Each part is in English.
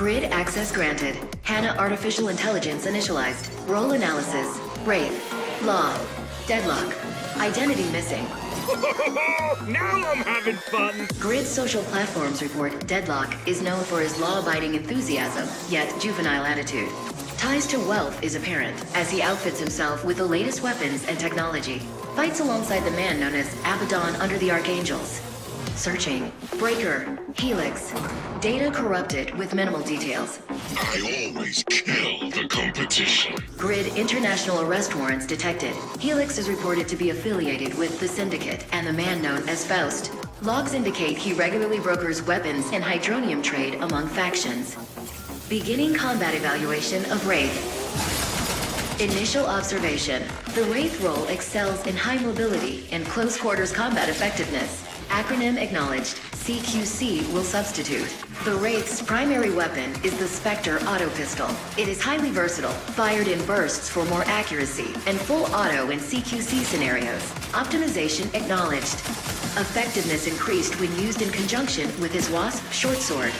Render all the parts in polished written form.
Grid access granted. HANA artificial intelligence initialized. Role analysis. Wraith. Law. Deadlock. Identity missing. Now I'm having fun! Grid social platforms report Deadlock is known for his law-abiding enthusiasm, yet juvenile attitude. Ties to wealth is apparent, as he outfits himself with the latest weapons and technology. Fights alongside the man known as Abaddon under the Archangels. Searching. Breaker. Helix. Data corrupted with minimal details. I always kill the competition. Grid international arrest warrants detected. Helix is reported to be affiliated with the Syndicate and the man known as Faust. Logs indicate he regularly brokers weapons and hydronium trade among factions. Beginning combat evaluation of Wraith. Initial observation. The Wraith role excels in high mobility and close quarters combat effectiveness. Acronym acknowledged. CQC will substitute. The Wraith's primary weapon is the Spectre auto pistol. It is highly versatile, fired in bursts for more accuracy, and full auto in CQC scenarios. Optimization acknowledged. Effectiveness increased when used in conjunction with his Wasp short sword.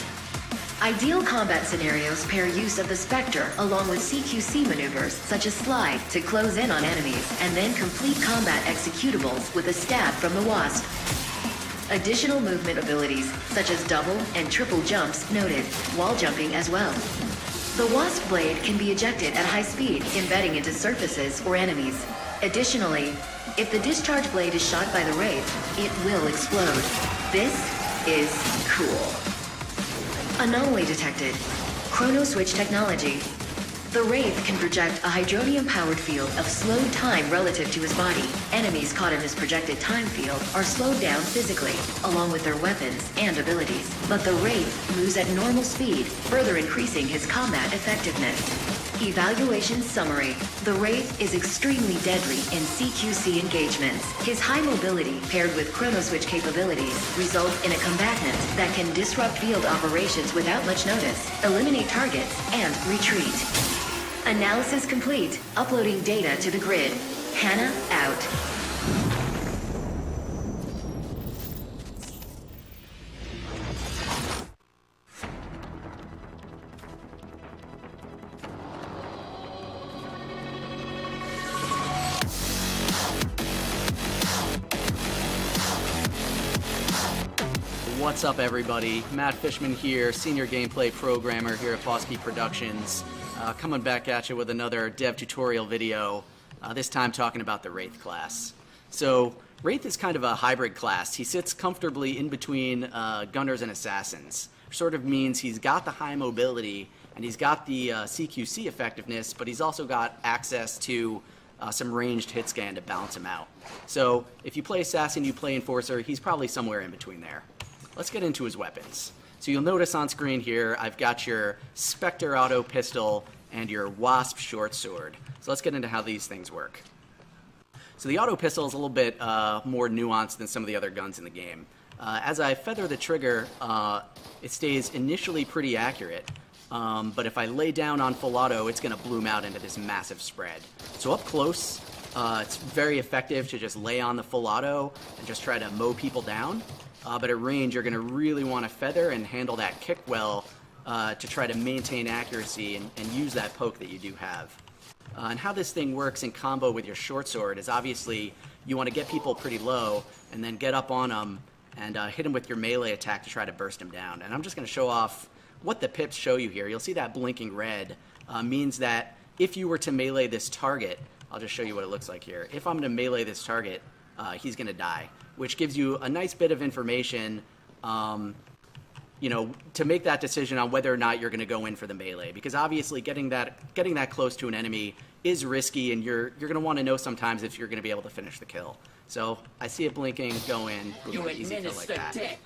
Ideal combat scenarios pair use of the Spectre along with CQC maneuvers such as slide to close in on enemies, and then complete combat executables with a stab from the Wasp. Additional movement abilities such as double and triple jumps noted, wall jumping as well. The Wasp blade can be ejected at high speed, embedding into surfaces or enemies. Additionally, if the discharge blade is shot by the Wraith, it will explode. This is cool. Anomaly detected. Chrono switch technology. The Wraith can project a hydronium-powered field of slowed time relative to his body. Enemies caught in this projected time field are slowed down physically, along with their weapons and abilities. But the Wraith moves at normal speed, further increasing his combat effectiveness. Evaluation summary. The Wraith is extremely deadly in CQC engagements. His high mobility, paired with chrono switch capabilities, result in a combatant that can disrupt field operations without much notice, eliminate targets, and retreat. Analysis complete. Uploading data to the grid. HANA out. What's up, everybody? Matt Fishman here, Senior Gameplay Programmer here at Foskey Productions. Coming back at you with another dev tutorial video, this time talking about the Wraith class. So, Wraith is kind of a hybrid class. He sits comfortably in between gunners and assassins. Sort of means he's got the high mobility, and he's got the CQC effectiveness, but he's also got access to some ranged hit scan to balance him out. So, if you play assassin, you play enforcer, he's probably somewhere in between there. Let's get into his weapons. So you'll notice on screen here, I've got your Spectre auto pistol and your Wasp short sword. So let's get into how these things work. So the auto pistol is a little bit more nuanced than some of the other guns in the game. As I feather the trigger, it stays initially pretty accurate, but if I lay down on full auto, it's going to bloom out into this massive spread. So up close, it's very effective to just lay on the full auto and just try to mow people down. But at range, you're going to really want to feather and handle that kick well to try to maintain accuracy and use that poke that you do have. And how this thing works in combo with your short sword is obviously you want to get people pretty low and then get up on them and hit them with your melee attack to try to burst them down. And I'm just going to show off what the pips show you here. You'll see that blinking red means that if you were to melee this target, I'll just show you what it looks like here. If I'm going to melee this target, he's going to die, which gives you a nice bit of information, to make that decision on whether or not you're going to go in for the melee. Because obviously, getting that close to an enemy is risky, and you're going to want to know sometimes if you're going to be able to finish the kill. So I see it blinking, go in, easy kill like that.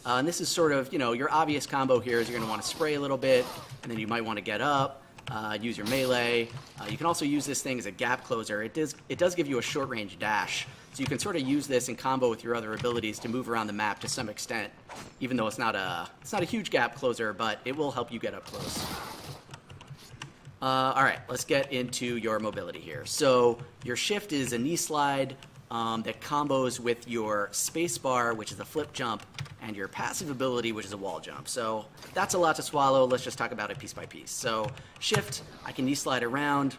And this is sort of, your obvious combo here is you're going to want to spray a little bit, and then you might want to get up. Use your melee. You can also use this thing as a gap closer. It does give you a short range dash, so you can sort of use this in combo with your other abilities to move around the map to some extent, even though it's not a huge gap closer, but it will help you get up close. All right, let's get into your mobility here. So your shift is a knee slide that combos with your space bar, which is a flip jump, and your passive ability, which is a wall jump. So that's a lot to swallow. Let's just talk about it piece by piece. So shift, I can knee slide around,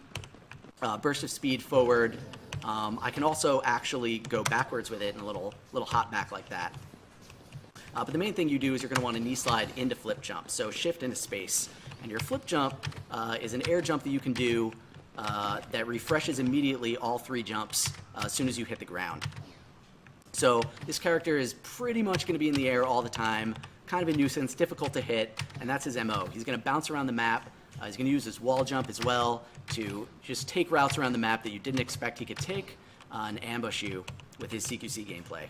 burst of speed forward. I can also actually go backwards with it in a little hop back like that. But the main thing you do is you're going to want to knee slide into flip jump. So shift into space. And your flip jump is an air jump that you can do that refreshes immediately all 3 jumps as soon as you hit the ground. So this character is pretty much going to be in the air all the time, kind of a nuisance, difficult to hit, and that's his MO. He's going to bounce around the map. He's going to use his wall jump as well to just take routes around the map that you didn't expect he could take and ambush you with his CQC gameplay.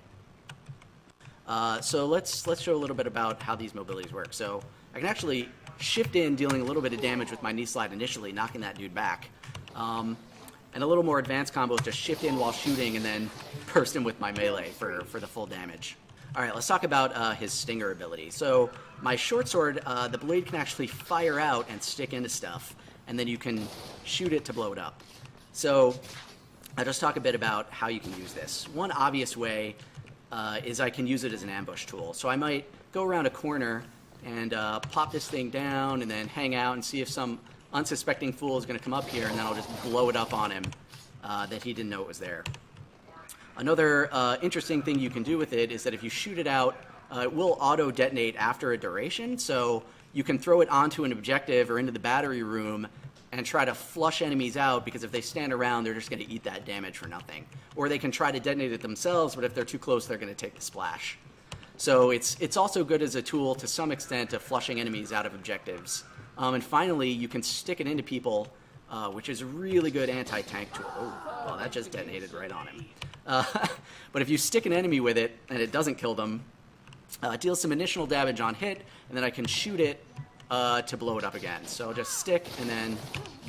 So let's show a little bit about how these mobilities work. So I can actually shift in, dealing a little bit of damage with my knee slide initially, knocking that dude back. And a little more advanced combo is just shift in while shooting and then burst him with my melee for the full damage. All right, let's talk about his stinger ability. So my short sword, the blade can actually fire out and stick into stuff, and then you can shoot it to blow it up. So I'll just talk a bit about how you can use this. One obvious way is I can use it as an ambush tool. So I might go around a corner and pop this thing down and then hang out and see if some unsuspecting fool is going to come up here, and then I'll just blow it up on him that he didn't know it was there. Another interesting thing you can do with it is that if you shoot it out, it will auto-detonate after a duration, so you can throw it onto an objective or into the battery room and try to flush enemies out, because if they stand around, they're just going to eat that damage for nothing. Or they can try to detonate it themselves, but if they're too close, they're going to take the splash. So it's also good as a tool to some extent of flushing enemies out of objectives. And finally, you can stick it into people, which is a really good anti-tank tool. Oh, well, that just detonated right on him. But if you stick an enemy with it and it doesn't kill them, it deals some initial damage on hit, and then I can shoot it to blow it up again. So just stick and then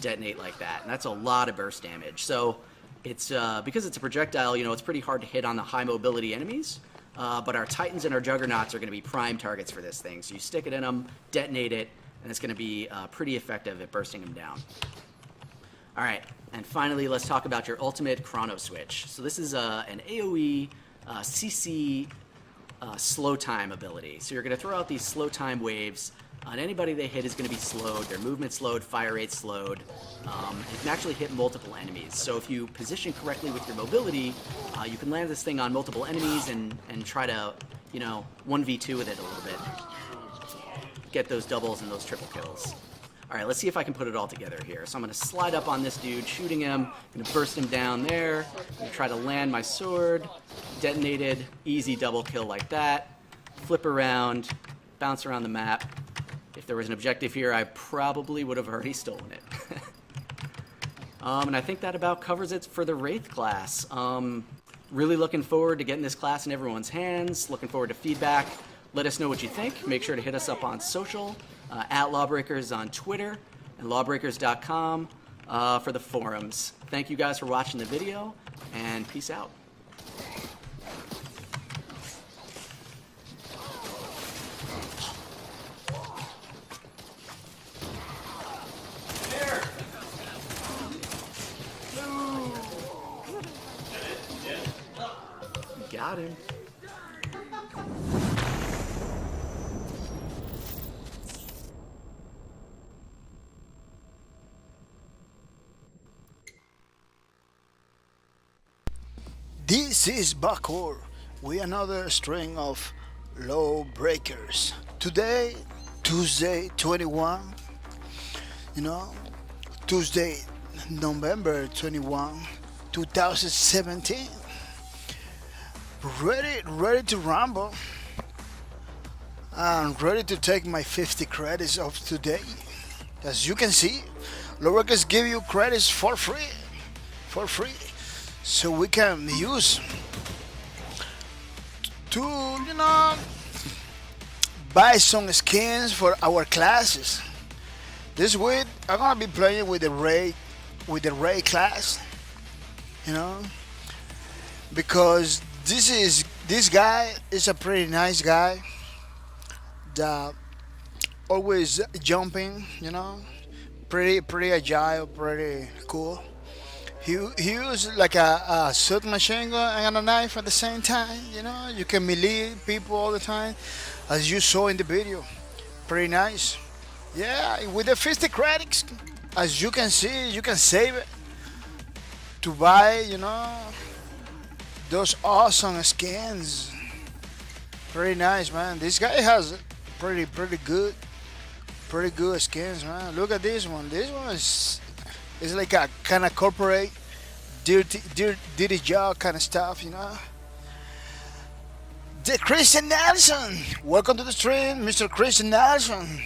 detonate like that. And that's a lot of burst damage. So it's because it's a projectile, you know, it's pretty hard to hit on the high mobility enemies. But our Titans and our Juggernauts are going to be prime targets for this thing. So you stick it in them, detonate it, and it's going to be pretty effective at bursting them down. All right, and finally, let's talk about your ultimate chrono switch. So this is an AoE CC slow time ability. So you're going to throw out these slow time waves. On anybody they hit is going to be slowed, their movement slowed, fire rate slowed. You can actually hit multiple enemies. So if you position correctly with your mobility, you can land this thing on multiple enemies and try to, you know, 1v2 with it a little bit. Get those doubles and those triple kills. All right, let's see if I can put it all together here. So I'm going to slide up on this dude, shooting him. I'm going to burst him down there. I'm going to try to land my sword. Detonated. Easy double kill like that. Flip around. Bounce around the map. If there was an objective here, I probably would have already stolen it. And I think that about covers it for the Wraith class. Really looking forward to getting this class in everyone's hands. Looking forward to feedback. Let us know what you think. Make sure to hit us up on social, at Lawbreakers on Twitter, and lawbreakers.com for the forums. Thank you guys for watching the video, and peace out. Got him. This is Bakor with another string of Lawbreakers. Today, Tuesday 21, Tuesday, November 21, 2017. Ready to rumble. I'm ready to take my 50 credits of today. As you can see, Lawbreakers give you credits for free. So we can use to, buy some skins for our classes. This week I'm gonna be playing with the Ray class, because this guy is a pretty nice guy that always jumping, pretty agile, pretty cool. He used like a submachine gun and a knife at the same time. You know, you can melee people all the time, as you saw in the video. Pretty nice. Yeah, with the 50 credits, as you can see, you can save it to buy, you know, those awesome skins. Pretty nice, man. This guy has pretty good skins, man. Look at this one. This one is like a kind of corporate, dirty job kind of stuff, you know. The Christian Nelson, welcome to the stream, Mr. Christian Nelson.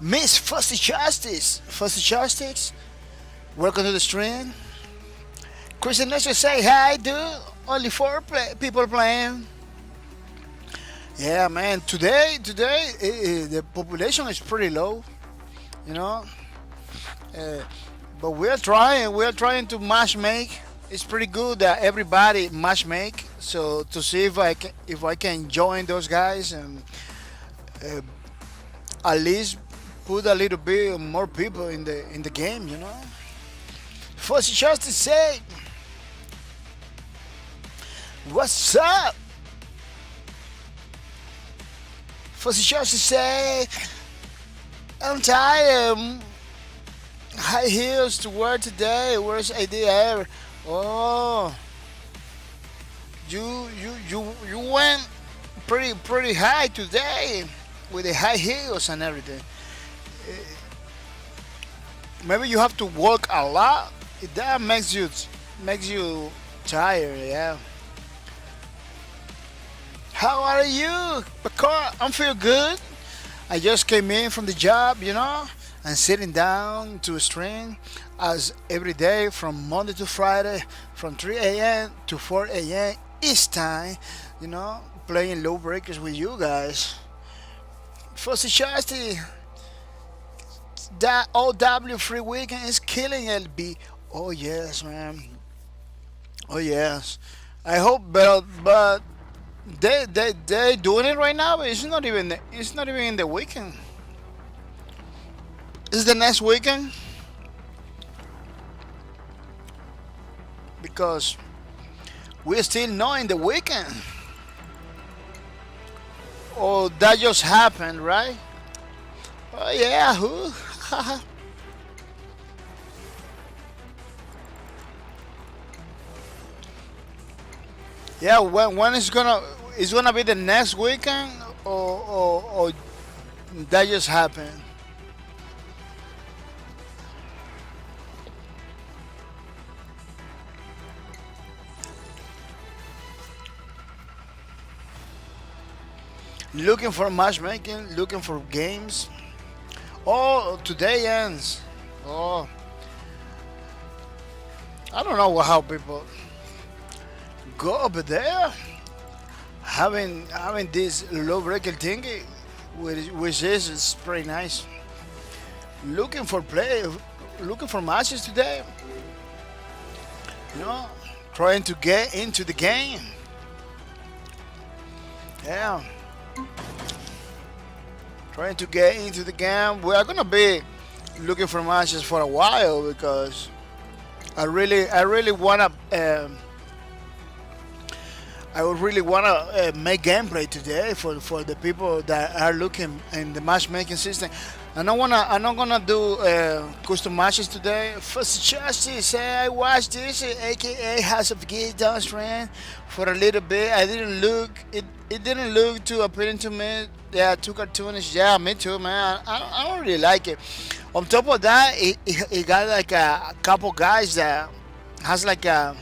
Miss Fussy Justice, welcome to the stream. Christian Nelson, say hi, dude. Only four people playing. Yeah, man. Today, the population is pretty low, you know. But we're trying to match make. It's pretty good that everybody match make. So to see if I can join those guys and at least put a little bit more people in the game, you know. First, just to say, what's up? First, just to say, I'm tired. High heels to wear today. Where's idea? Oh, you went pretty high today with the high heels and everything. Maybe you have to work a lot. That makes you tired. Yeah. How are you, Pacor? I'm feel good. I just came in from the job, you know, and sitting down to stream as every day from Monday to Friday from 3 a.m. to 4 a.m. East time, you know, playing Lawbreakers with you guys. First Charity, that OW free weekend is killing LB. Oh yes, man. Oh yes. I hope, but they doing it right now. It's not even in the weekend. It's the next weekend because we're still not in the weekend. Oh, that just happened, right? Oh yeah, who? Yeah, when it's gonna be the next weekend or that just happened? Looking for matchmaking, looking for games. Oh, today ends. Oh, I don't know how people go over there having this low breaker thingy, which is pretty nice. Looking for matches today. You know, trying to get into the game. Yeah. Trying to get into the game. We are gonna be looking for matches for a while because I really wanna make gameplay today for the people that are looking in the matchmaking system. I'm not gonna do custom matches today. First Justice say I watched this aka House of Geeks down stream for a little bit. It didn't look too appealing to me. Yeah, too cartoonish. Yeah, me too, man. I don't really like it. On top of that, it got like a couple guys that has like a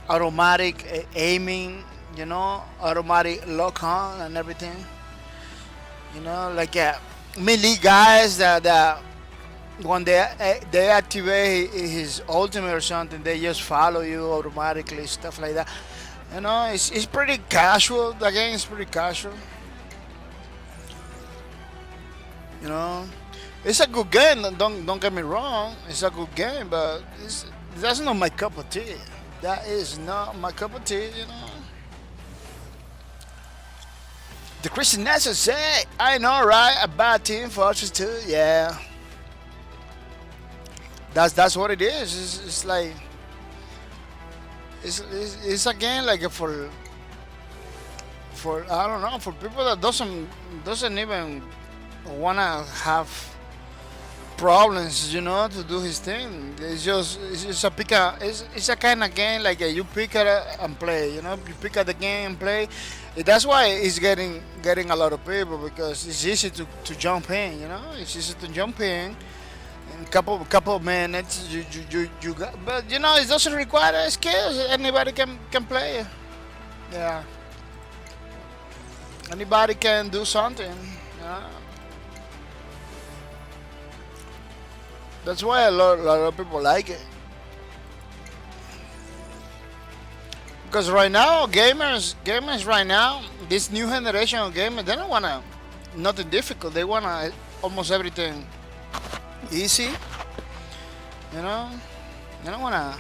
automatic aiming, you know, automatic lock on and everything. You know, like melee guys that when they activate his ultimate or something, they just follow you automatically, stuff like that. You know, it's pretty casual. The game is pretty casual. You know, it's a good game. Don't get me wrong. It's a good game, but that's not my cup of tea. That is not my cup of tea. You know. The Christian Nessa say, I know, right? A bad team for us too. Yeah. That's what it is. It's like it's again like for I don't know, for people that doesn't even wanna have problems, to do his thing. It's a kind of game like you pick it up and play. You pick up the game and play. That's why it's getting a lot of people because it's easy to jump in. It's easy to jump in. In couple of minutes, you got, but it doesn't require skills. Anybody can play it. Yeah. Anybody can do something. That's why a lot of people like it. Because right now, gamers right now, this new generation of gamers, they don't wanna nothing difficult. They wanna almost everything easy. They don't wanna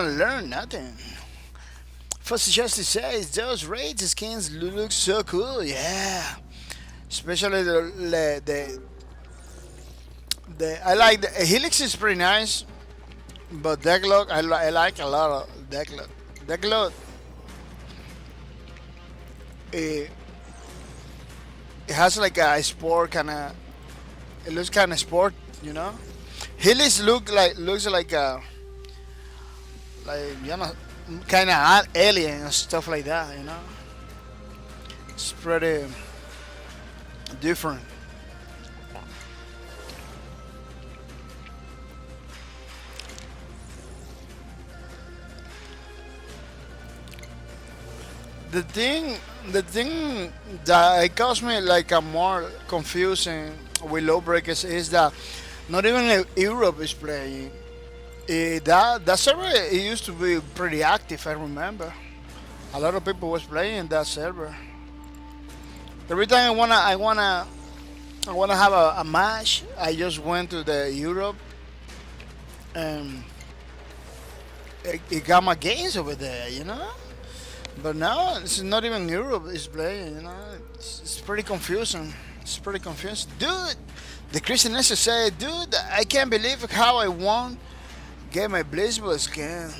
learn nothing. First, just to say, those raid skins look so cool. Yeah, especially the I like the Helix is pretty nice, but Decklock I like a lot of Decklock. Decklock, it has like a sport kind of. It looks kind of sport. Helix looks like a kind of alien and stuff like that. It's pretty different. The thing that it caused me like a more confusing with Lawbreakers is that not even Europe is playing. That server it used to be pretty active. I remember a lot of people was playing in that server. Every time I wanna have a match, I just went to the Europe and it got my games over there. But now it's not even Europe is playing. It's pretty confusing. It's pretty confusing, dude. The Christian Nessa said, dude, I can't believe how I won. Get my Blizzball skin.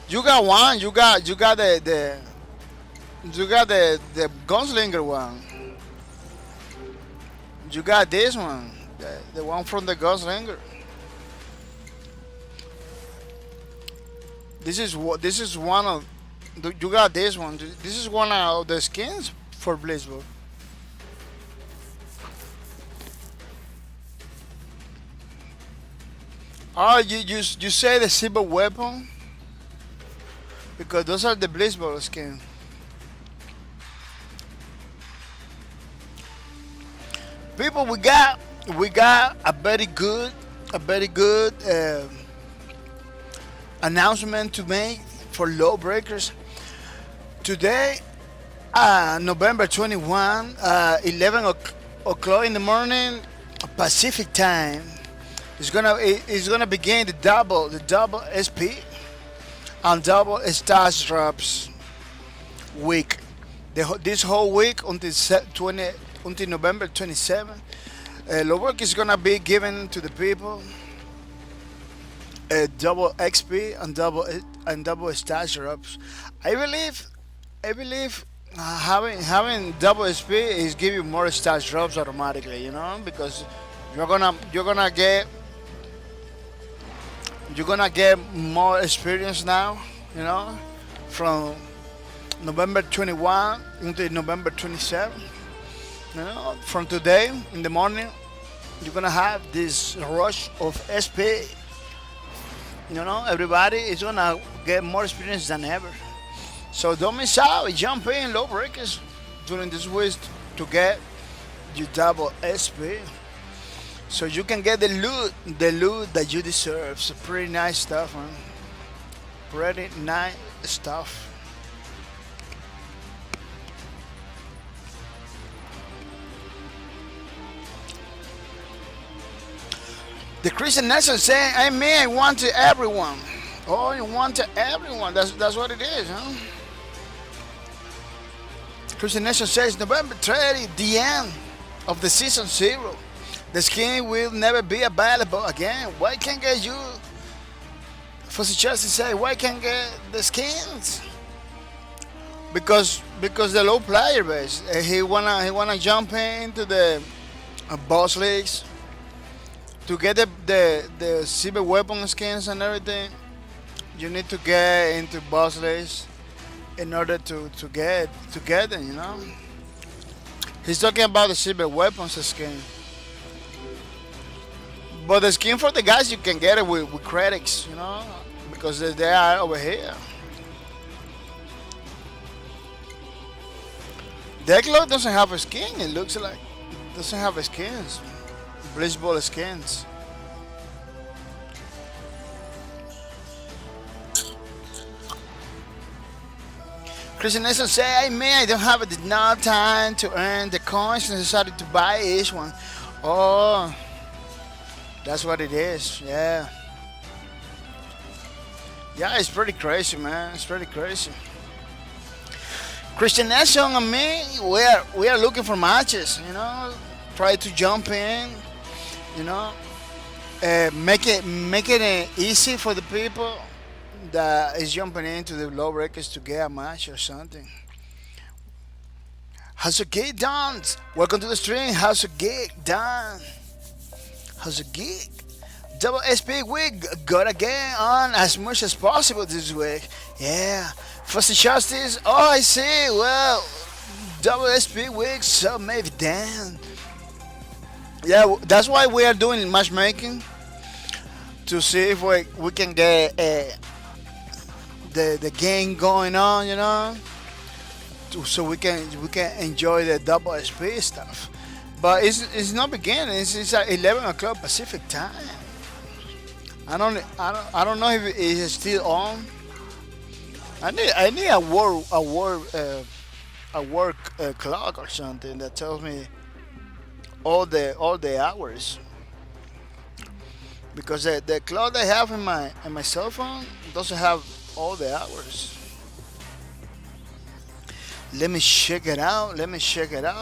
You got one. You got the Gunslinger one. You got this one, the one from the Gunslinger. This is one of. You got this one. This is one of the skins for Blizzball. Oh, you say the silver weapon because those are the Blizzball skins. People, we got a very good announcement to make for Lawbreakers today, November 21, 11 o'clock in the morning Pacific time. It's gonna begin the double SP and double stash drops week. This whole week until November 27. Lawbreakers is gonna be given to the people double XP and double stash drops. I believe having double SP is give you more stash drops automatically, because you're gonna get more experience now, from November 21 until November 27. From today in the morning, you're gonna have this rush of SP. Everybody is gonna get more experience than ever. So don't miss out. Jump in Lawbreakers during this week to get your double SP, so you can get the loot that you deserve. So pretty nice stuff, man. Pretty nice stuff. The Christian Nelson saying, I want to everyone. Oh, you want to everyone. That's what it is, huh? Christian Nelson says November 30, the end. of the season 0. The skin will never be available again. Why can't get you? For Justice say, why can't get the skins? Because the low player base. He wanna jump into the boss leagues to get the silver weapon skins and everything. You need to get into boss leagues in order to get them. You know. He's talking about the silver weapons skin. But the skin for the guys, you can get it with credits, you know, because they are over here. That cloth doesn't have a skin. It looks like it doesn't have a skins, bleachable skins. Christian Nelson say, "Hey man, I don't have enough time to earn the coins necessary to buy each one." Oh. That's what it is, yeah. Yeah, it's pretty crazy, man. It's pretty crazy. Christian Nelson and me, we are looking for matches, you know. Try to jump in, you know. Make it easy for the people that is jumping into the Lawbreakers to get a match or something. How's it get done? Welcome to the stream. How's it get done? How's it gig? Double SP week gotta get on as much as possible this week. Yeah. First Justice. Oh, I see. Well, double SP week, so maybe then. Yeah, that's why we are doing matchmaking to see if we can get the game going on, you know, so we can enjoy the double SP stuff. But it's not beginning. It's at 11 o'clock Pacific time. I don't know if it is still on. I need a work clock or something that tells me all the hours. Because the clock I have in my cell phone doesn't have all the hours. Let me check it out.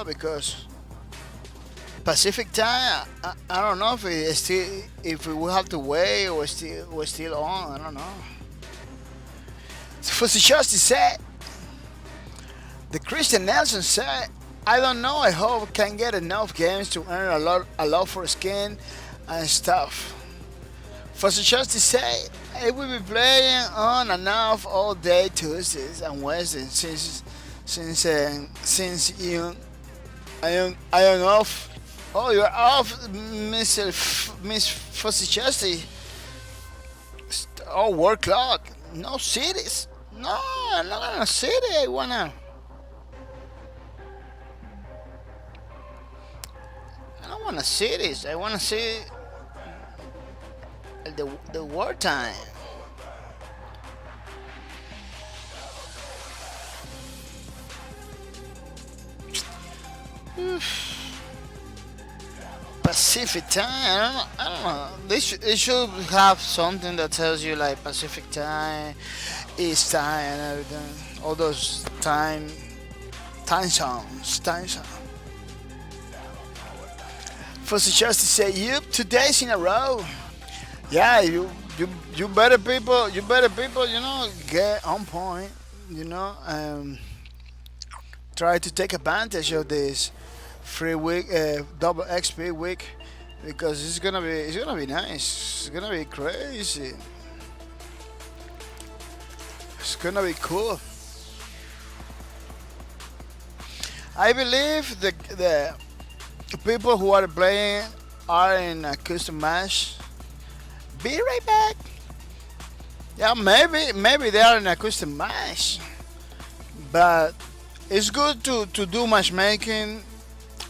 Because Pacific time, I don't know if it's still, if we will have to wait or we're still on. I don't know. For the Justice said, the Christian Nelson said, I don't know. I hope I can get enough games to earn a lot for skin and stuff. For the Justice said, I will be playing on and off all day Tuesdays and Wednesdays since I am off. Oh, you're off, Miss Fossicesti. Oh, work clock. No cities. No, I'm not gonna city. I don't wanna cities. I wanna see the wartime. Pacific time. I don't know. They should have something that tells you like Pacific time, East time, and everything. All those time zones. For just to say, yep, 2 days in a row. Yeah, you better people. You know, get on point. You know, try to take advantage of this free week, double XP week, because it's gonna be nice. It's gonna be crazy. It's gonna be cool. I believe the people who are playing are in a custom match. Be right back. Yeah, maybe they are in a custom match, but it's good to do matchmaking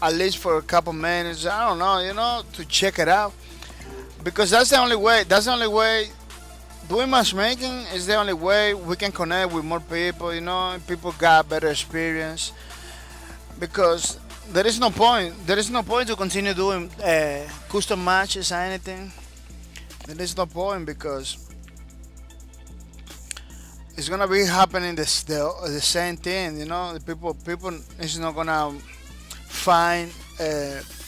at least for a couple minutes. I don't know, you know, to check it out, because that's the only way. Doing matchmaking is the only way we can connect with more people. You know, and people got better experience, because there is no point to continue doing custom matches or anything. There is no point, because it's gonna be happening the same thing. You know, the people is not gonna find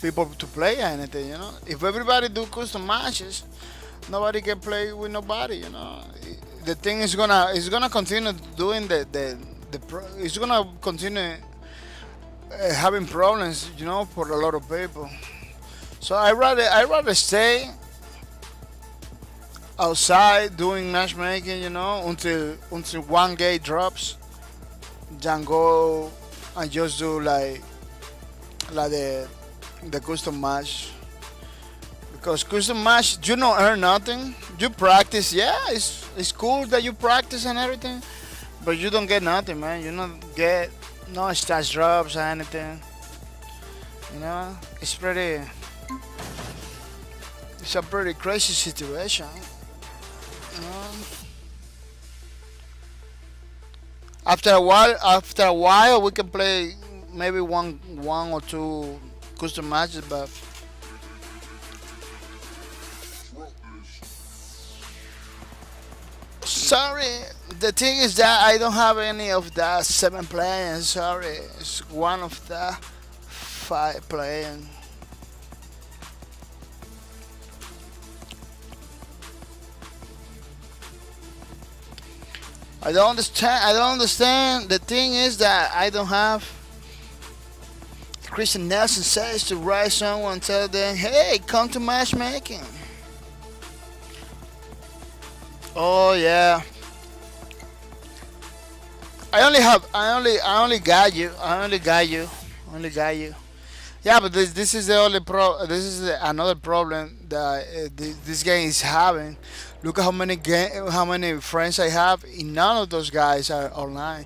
people to play anything. You know, if everybody do custom matches, nobody can play with nobody. You know, the thing is gonna continue doing it's gonna continue having problems. You know, for a lot of people. So I rather stay outside doing matchmaking, you know, until one gate drops, then go and just do like the custom match. Because custom match, you don't earn nothing. You practice, yeah, it's cool that you practice and everything, but you don't get nothing, man. You don't get no stats drops or anything. You know, it's a pretty crazy situation. You know? After a while, we can play maybe one or two custom matches, but sorry, the thing is that I don't have any of that 7 playing. Sorry, it's one of the 5 playing. I don't understand. The thing is that I don't have. Christian Nelson says to write someone and tell them, hey, come to matchmaking. Oh yeah. I only got you. Yeah, but this is the only another problem that this game is having. Look at how many friends I have, and none of those guys are online.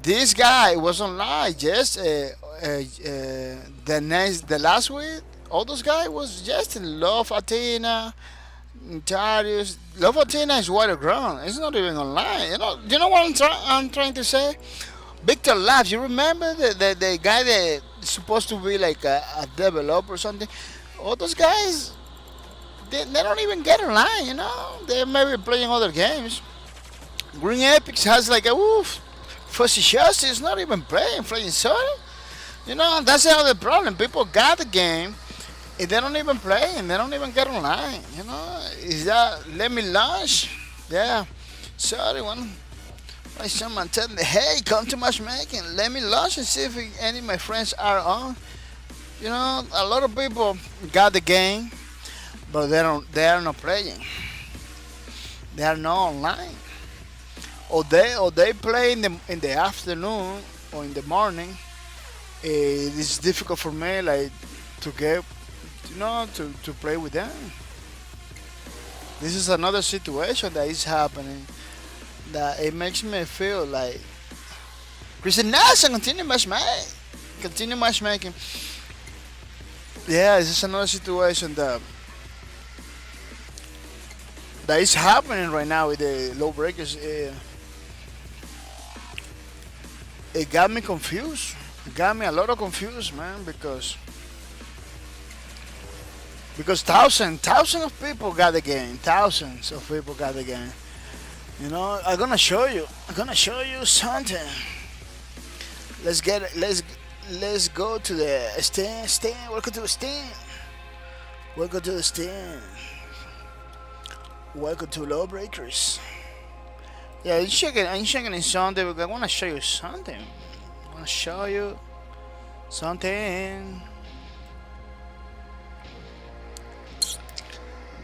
This guy was online just the last week. All those guys was just in Love Athena, Notarius. Love Athena is water ground. It's not even online. You know what I'm trying to say? Victor Labs, you remember the guy that is supposed to be like a developer or something? All those guys, they don't even get online, you know? They may be playing other games. Green Epics has like a Fuzzy Justice is not even playing Soda. You know, that's the other problem. People got the game and they don't even play and they don't even get online, you know? Is that let me launch? Yeah. Sorry, one. Someone tell me, hey, come to matchmaking. Let me launch and see if any of my friends are on. You know, a lot of people got the game, but they are not playing. They are not online. Or they play in the afternoon or in the morning. It's difficult for me like to get, to play with them. This is another situation that is happening. That it makes me feel like Christian Nelson continue matchmaking. Yeah, this is another situation that is happening right now with the Lawbreakers. It got me confused. It got me a lot of confused, man, because thousands of people got the game. Thousands of people got the game. You know, I'm gonna show you something. Let's go to the stand. Welcome to the stand. Welcome to the stand. Welcome to Lawbreakers. Yeah, I'm checking in something. I wanna show you something.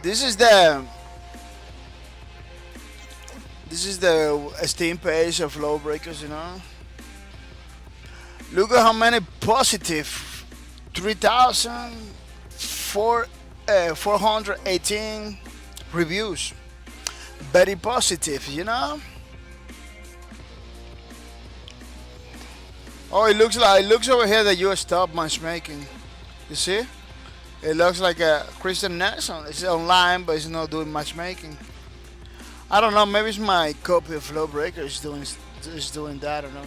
This is the Steam page of Lawbreakers, you know. Look at how many positive 3,418 reviews. Very positive, you know. Oh, it looks over here that you stopped matchmaking. You see? It looks like a Christian Nelson. It's online, but it's not doing matchmaking. I don't know. Maybe it's my copy of Lawbreakers is doing that. I don't know.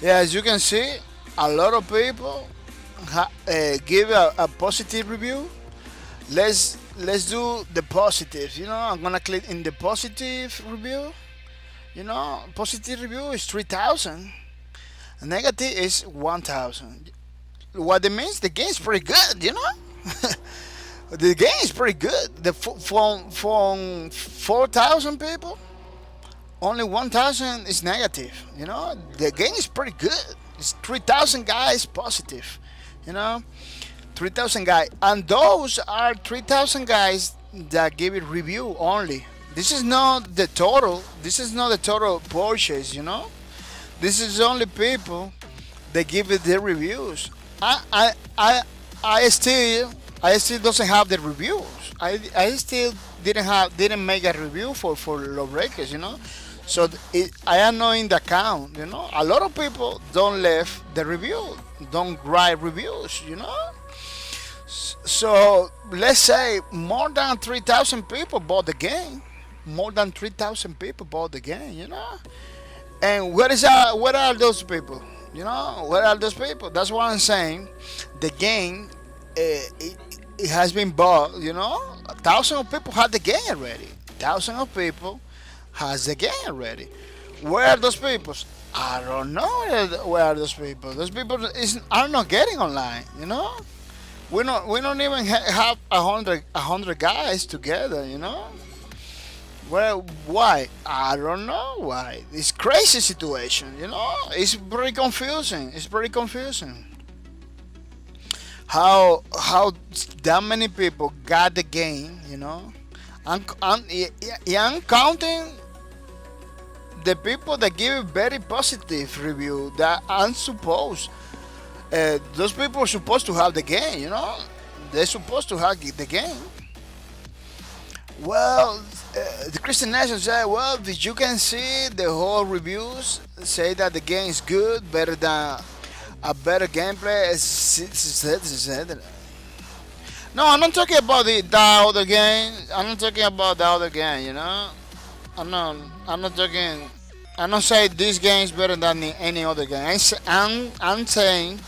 Yeah, as you can see, a lot of people give a positive review. Let's do the positive. You know, I'm gonna click in the positive review. You know, positive review is 3,000. Negative is 1,000. what it means, the game's pretty good, you know. The game is pretty good. From 4,000 people, only 1,000 is negative. You know, the game is pretty good. It's 3,000 guys positive. You know, 3,000 guys, and those are 3,000 guys that give it review only. This is not the total. This is not the total purchase. You know, this is only people that give it their reviews. I still doesn't have the reviews. I still didn't make a review for Lawbreakers, you know. So I am not in the account, you know. A lot of people don't leave the review, don't write reviews, you know. So let's say more than 3,000 people bought the game. More than 3,000 people bought the game, you know. And where are those people? You know, where are those people? That's what I'm saying. The game, it has been bought. You know, thousands of people have the game already. Thousands of people has the game already. Where are those people? I don't know where are those people. Those people are not getting online. You know, we don't even have 100 guys together. You know. Well, why? I don't know why. It's crazy situation, you know. It's pretty confusing. It's pretty confusing. How that many people got the game, you know. I'm counting the people that give very positive review. That I'm supposed. Those people are supposed to have the game, you know. They're supposed to have the game. Well, the Christian Nation said, well, did you can see the whole reviews say that the game is good, better than a better gameplay. No, I'm not talking about the other game. I'm not talking about the other game. You know, I'm not talking. I'm not saying this game is better than any other game. I'm saying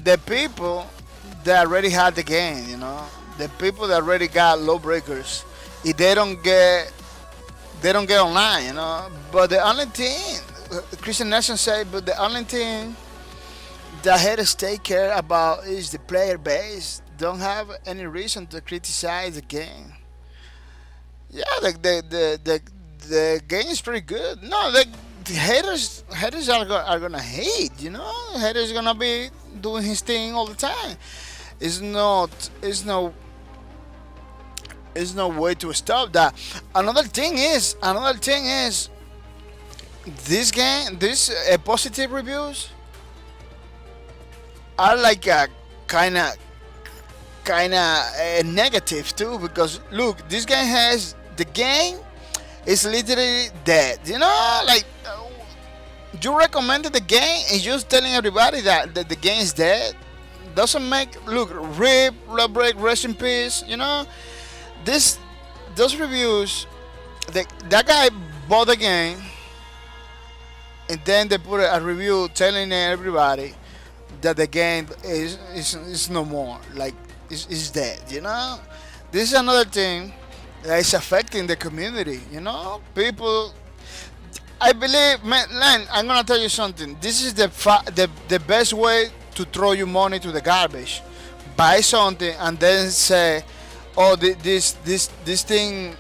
the people that already had the game. You know. The people that already got Lawbreakers, if they don't get online, you know. But the only thing Christian Nation say, but the only thing the haters take care about is the player base. Don't have any reason to criticize the game. Yeah, the game is pretty good. No, the haters are gonna hate, you know. Haters gonna be doing his thing all the time. It's no way to stop that. Another thing is this game, positive reviews are like a kind of negative too, because look, this game the game is literally dead. You know, like you recommended the game and just telling everybody that the game is dead doesn't make RIP, Lawbreak, rest in peace. You know. Those reviews, that guy bought the game, and then they put a review telling everybody that the game is no more, like it's dead. You know, this is another thing that is affecting the community. You know, people. I believe, man, I'm gonna tell you something. This is the best way to throw your money to the garbage. Buy something and then say, oh, this thing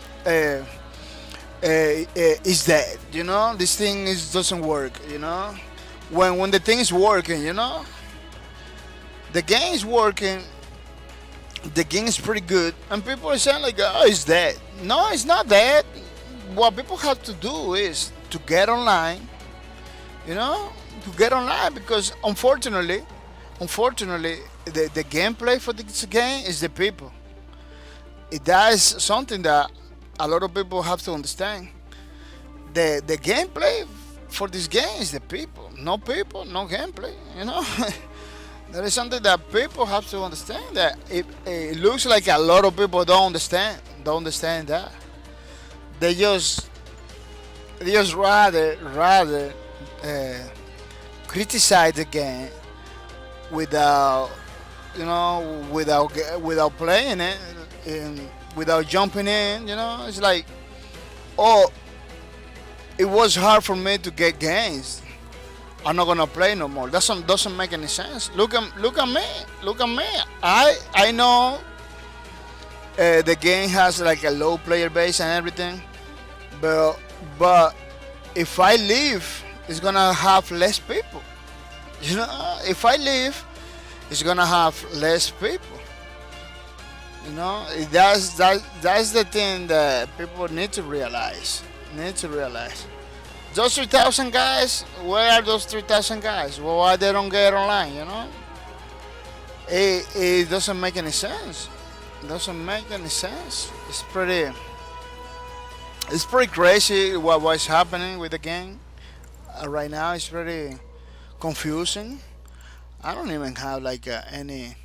is dead, you know. This thing doesn't work, you know. When the thing is working, you know, the game is working, the game is pretty good, and people are saying like, oh, it's dead. No, it's not dead. What people have to do is to get online, you know, because unfortunately, the gameplay for this game is the people. That is something that a lot of people have to understand. The gameplay for this game is the people. No people, no gameplay. You know, that is something that people have to understand. That it looks like a lot of people don't understand that. They just rather criticize the game without playing it. Without jumping in, you know. It's like, oh, it was hard for me to get games. I'm not gonna play no more. That doesn't make any sense. Look at me. Look at me. I know the game has like a low player base and everything, but if I leave, it's gonna have less people. You know, if I leave, it's gonna have less people. You know, that's the thing that people need to realize. Those 3,000 guys, where are those 3,000 guys? Well, why they don't get online? You know, it doesn't make any sense. It doesn't make any sense. It's pretty crazy what's happening with the game right now. It's pretty confusing. I don't even have like any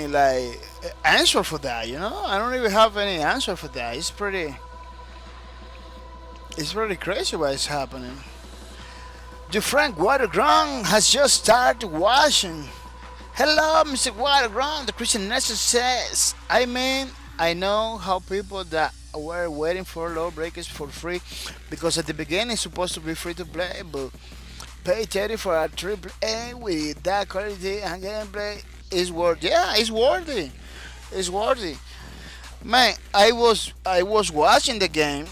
like answer for that. You know, I don't even have any answer for that. It's pretty crazy what is happening. The Frank Waterground has just started watching. Hello, Mr. Waterground. The Christian Nation says, I mean, I know how people that were waiting for Lawbreakers for free, because at the beginning it's supposed to be free to play, but pay 30 for a triple A with that quality and gameplay is worth. Yeah, it's worthy. It's worthy. Man, I was watching the game.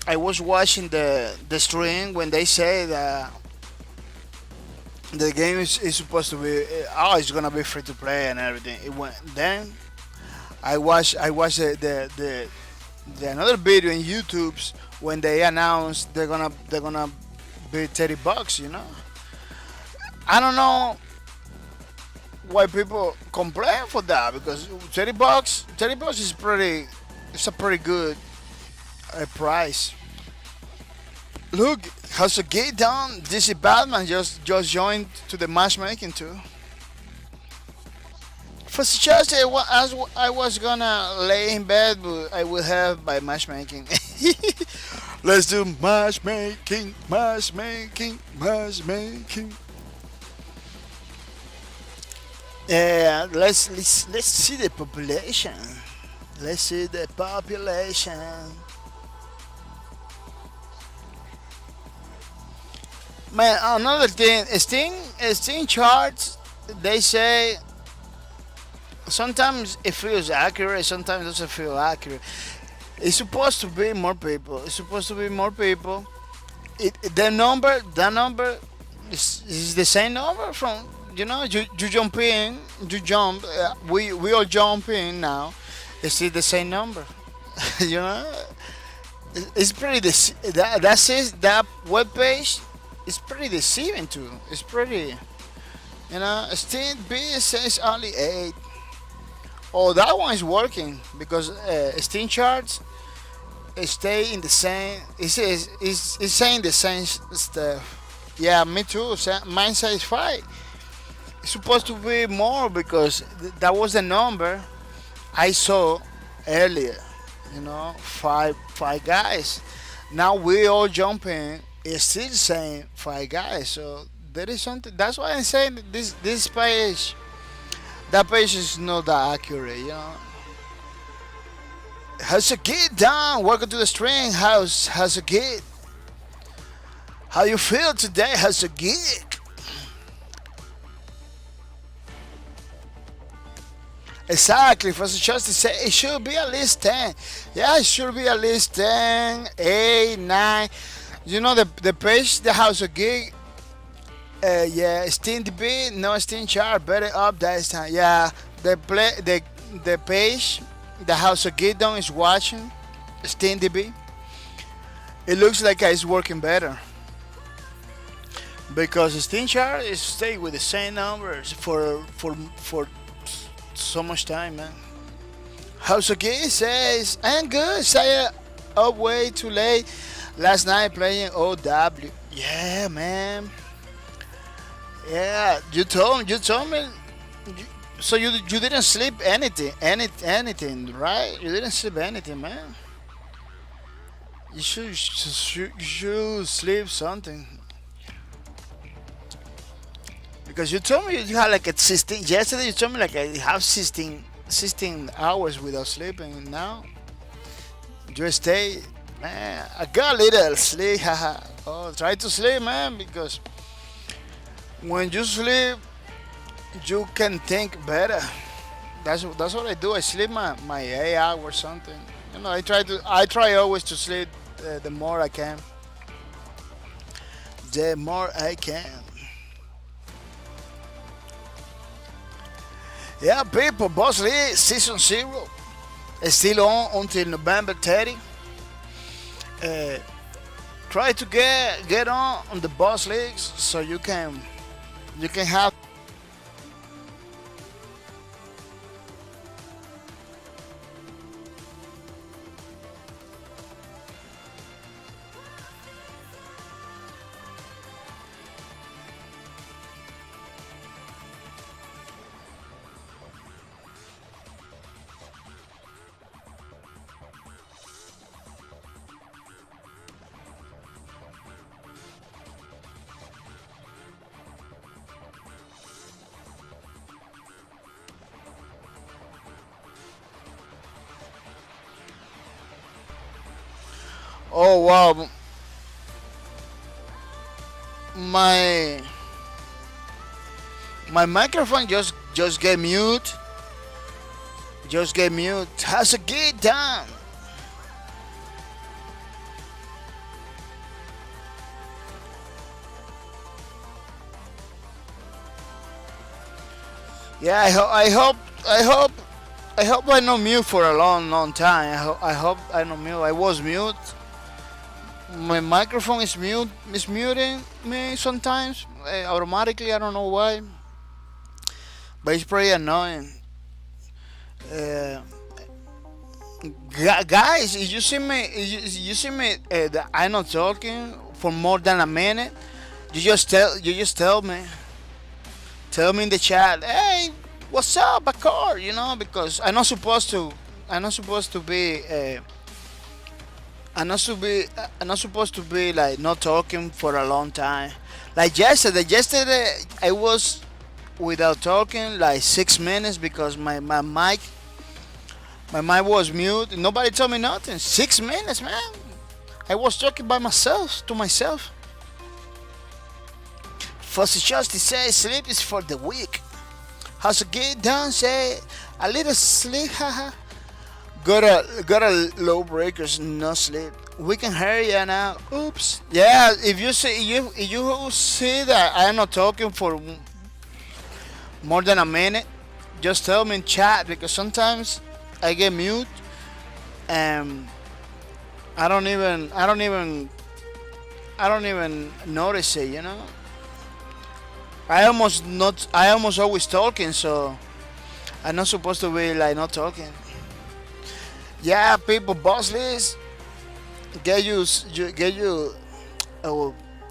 I was watching the stream when they say that the game is supposed to be it's gonna be free to play and everything. It went then. I watched the another video in YouTube's when they announced they're gonna be $30. You know, I don't know why people complain for that, because $30 is a pretty good price. Look, how's a get down? DC Batman just joined to the matchmaking too. For suggest I was gonna lay in bed, but I will have by matchmaking. Let's do matchmaking. Yeah, let's see the population. Let's see the population. Man, another thing, Steam charts, they say sometimes it feels accurate, sometimes it doesn't feel accurate. It's supposed to be more people. The number is the same number from, you know, you jump. We all jump in now. It's still the same number. You know, it's pretty. That web page is pretty deceiving too. It's pretty. You know, Steam B says only 8. Oh, that one is working because Steam charts stay in the same. It's saying the same stuff. Yeah, me too. Mine says 5. It's supposed to be more because that was the number I saw earlier. You know, five guys. Now we all jumping. It's still saying 5 guys. So there is something. That's why I'm saying this page. That page is not that accurate, you know. How's a kid down? Welcome to the stream. How's a kid? How you feel today? How's a kid? Exactly. For Justice say it should be at least 10. Yeah, it should be at least 10, 8, 9. You know the page, the House of Gig. Yeah, Steam DB, no Steam chart, better up that time. Yeah, the page, the House of Gideon is watching Steam DB. It looks like it's working better because the Steam chart is stay with the same numbers for so much time, man. House of Gid says, I'm good. Stay up way too late last night playing OW. Yeah, man. Yeah, you told me. So you didn't sleep anything, right? You didn't sleep anything, man. You should sleep something. Because you told me you had like a 16. Yesterday you told me like I have 16 hours without sleeping. Now you stay Man, I got a little sleep. Haha. Oh, try to sleep, man, because when you sleep, you can think better. That's what I do. I sleep my 8 hours or something. You know, I try always to sleep the more I can. The more I can. Yeah, people, Boss League Season 0 is still on until November 30. Try to get on the Boss Leagues so you can have. Oh wow, my my microphone just get mute. Just get mute. How's it get done? Yeah, I hope I not mute for a long time. I hope I not mute. I was mute. My microphone is muting me sometimes automatically. I don't know why, but it's pretty annoying. Uh, guys, if you see me, you see me that I'm not talking for more than a minute. You just tell me in the chat. Hey, what's up, Bakar? You know, because I'm not supposed to be. I'm not supposed to be like not talking for a long time. Like yesterday I was without talking like 6 minutes because my mic was mute. Nobody told me nothing. 6 minutes, man. I was talking by myself to myself. Fussy Justice says sleep is for the weak. How's it get done? Say a little sleep, haha. Got a Lawbreakers, no sleep. We can hear you now. Oops. Yeah, if you see that I'm not talking for more than a minute, just tell me in chat because sometimes I get mute and I don't even notice it. You know. I almost always talking, so I'm not supposed to be like not talking. Yeah, people, boss list. Get you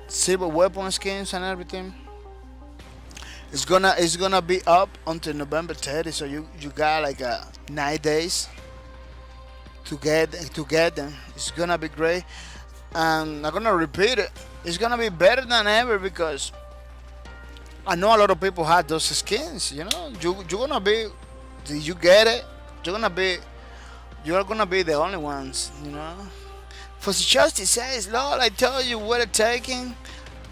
silver weapon skins and everything. It's gonna be up until November 30, so you got like 9 days to get them. It's gonna be great, and I'm gonna repeat it. It's gonna be better than ever because I know a lot of people had those skins. You know, you're gonna be, you get it. You're gonna be the only ones. You know. For Justice says, Lord, I tell you what I'm taking.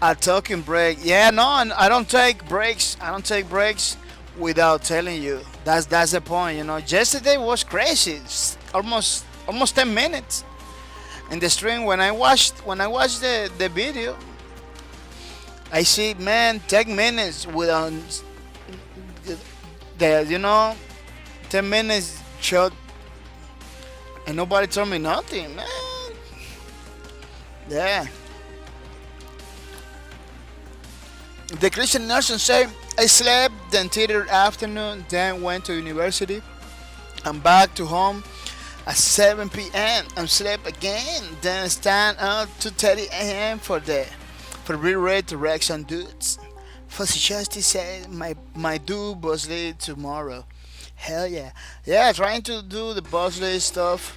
A talking break. Yeah, no, I don't take breaks. I don't take breaks without telling you. That's the point. You know, yesterday was crazy. It's almost 10 minutes in the stream. When I watched the video, I see, man, 10 minutes without the 10 minutes shot, and nobody told me nothing, man. Yeah. The Christian nurse say, I slept the entire afternoon, then went to university. I'm back to home at 7 p.m. and slept again, then stand up to 2:30 a.m. for be ready to wreck some dudes. Fussy Justice said, my dude boss lead tomorrow. Hell yeah. Yeah, trying to do the boss lead stuff.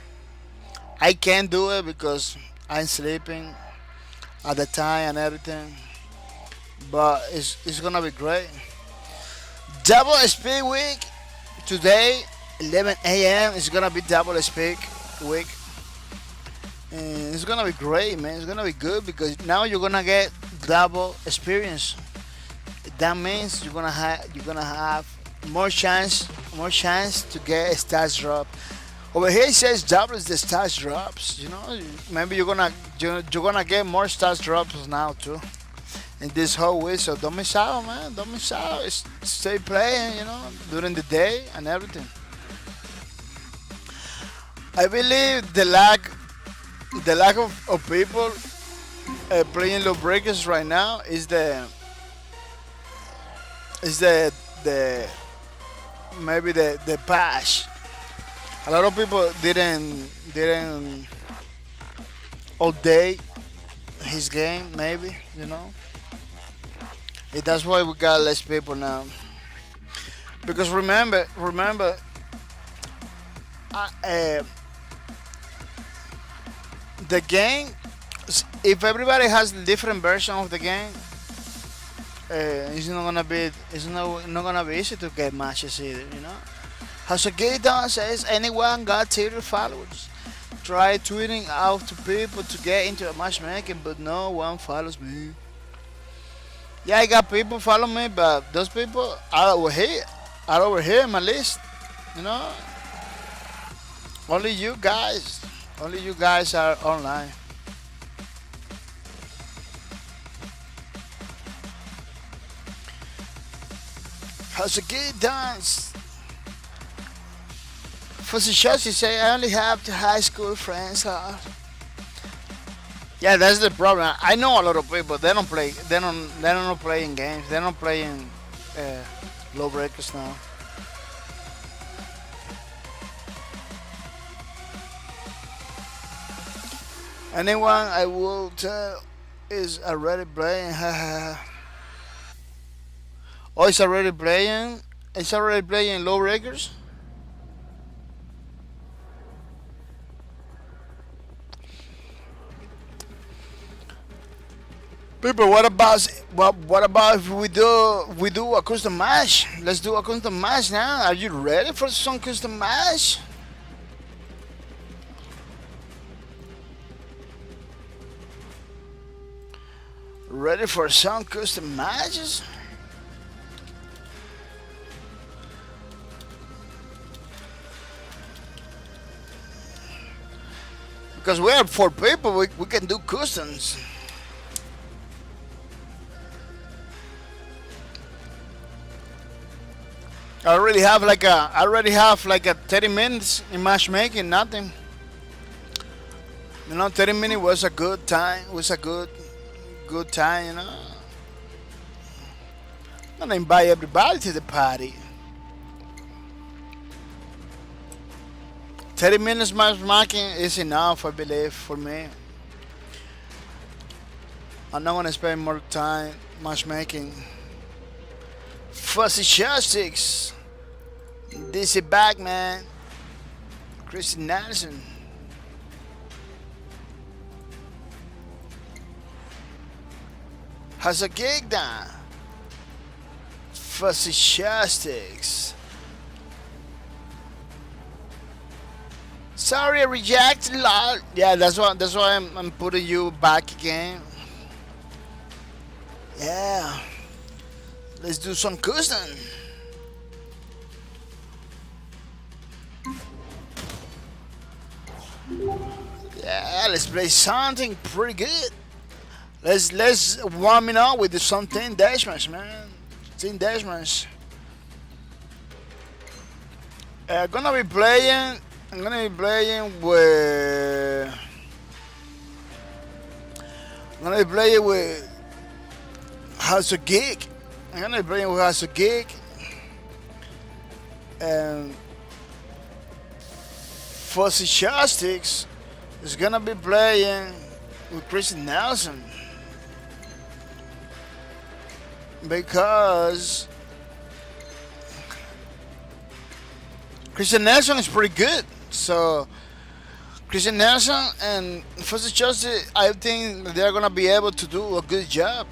I can't do it because I'm sleeping at the time and everything. But it's gonna be great. Double speed week today, 11 a.m. It's gonna be double speed week. And it's gonna be great, man. It's gonna be good because now you're gonna get double experience. That means you're gonna have more chance to get stats drop. Over here it says doubles the stats drops. You know, maybe you're gonna get more stats drops now too in this whole week. So don't miss out, man. Don't miss out. Stay playing, during the day and everything. I believe the lack of people playing Lawbreakers right now is the maybe the patch. A lot of people didn't update his game, maybe, And that's why we got less people now. Because remember, the game. If everybody has a different version of the game, it's not gonna be easy to get matches either. Hasagedon says anyone got Twitter followers. Try tweeting out to people to get into a matchmaking, but no one follows me. Yeah, I got people follow me, but those people are over here in my list. Only you guys are online. Hasagedon. For the shots, you say I only have the high school friends. Yeah, that's the problem. I know a lot of people. They don't play. They don't play in games. They don't play in Lawbreakers now. Anyone I will tell is already playing. Oh, it's already playing. It's already playing Lawbreakers. People, what about if we do a custom match? Let's do a custom match now. Are you ready for some custom match? Ready for some custom matches? Because we are 4 people, we can do customs. I already have like a 30 minutes in matchmaking, nothing. 30 minutes was a good time. Was a good time, I'm gonna invite everybody to the party. 30 minutes matchmaking is enough, I believe, for me. I'm not gonna spend more time matchmaking. Fuzzy Chopsticks. DC Bagman. Chris Nelson. Has a gig down. Fuzzy Chopsticks. Sorry, I rejected a lot. Yeah, that's why I'm putting you back again. Yeah. Let's do some custom. Yeah, let's play something pretty good. Let's warm it up with some 10 dashmash, man. 10 dashmash. I'm gonna be playing with House of Geek. I'm gonna be playing with House of Geek and Fuzzy Chopsticks is gonna be playing with Chris Nelson because Christian Nelson is pretty good. So Christian Nelson and Fuzzy Chopsticks, I think they're gonna be able to do a good job.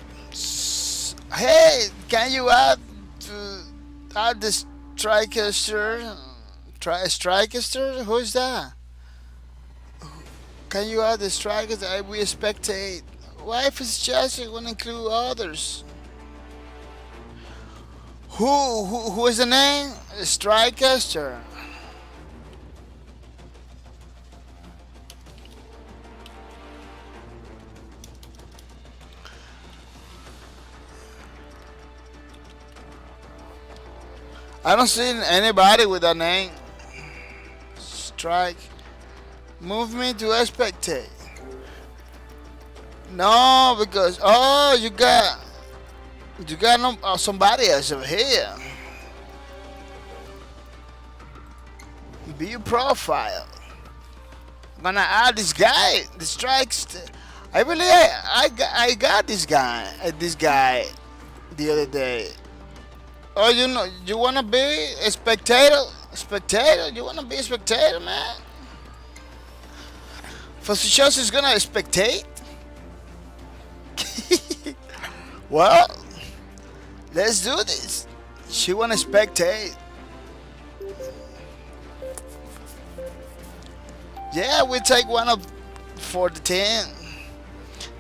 Hey, can you add the Strikester? Strikester? Who is that? Can you add the strikers that we spectate? Why if it's just it won't include others? Who is the name? Strikecaster. I don't see anybody with that name. Strike. Move me to spectate. No, because you got no, somebody else over here. View profile. I'm gonna add this guy. The strikes. I believe I got this guy. This guy the other day. Oh, you wanna be a spectator? Spectator? You wanna be a spectator, man? For sure, is gonna spectate. Well, let's do this. She wanna spectate. Yeah, we take one of for the 10.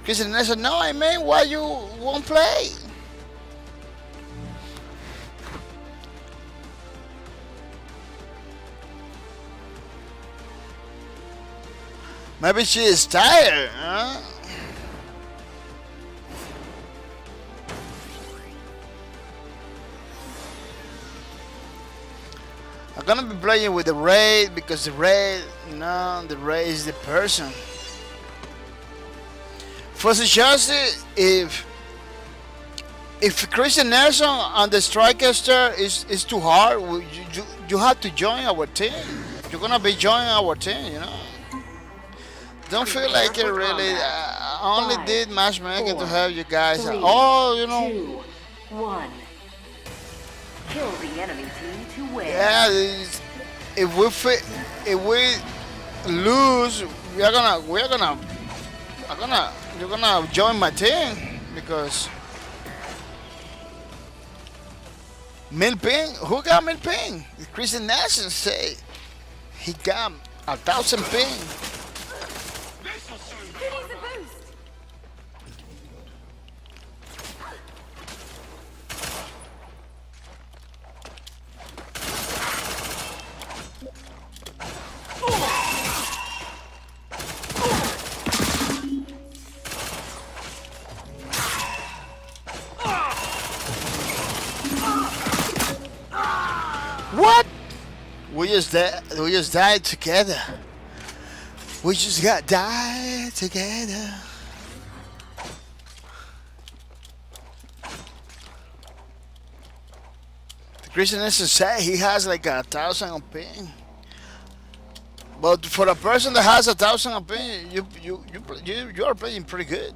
Christian said, no, I mean, why you won't play? Maybe she is tired, huh? I'm gonna be playing with the raid because the raid is the person. For suggestion, if Christian Nelson on the Strikecaster is too hard, you have to join our team. You're gonna be joining our team, you know. Don't feel like it really. I only did matchmaking to help you guys. Oh, you know. 2, 1. Kill the enemy team to win. Yeah, if we lose, you're gonna join my team because Milping. Who got Milping? Christian Nash say he got 1,000 ping. What? We just died together. We just died together. The Christian is to say he has like 1,000 of ping. But for a person that has 1,000 of ping, you are playing pretty good.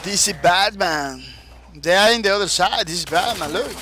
This is Batman. They are in the other side. This is Batman. Look.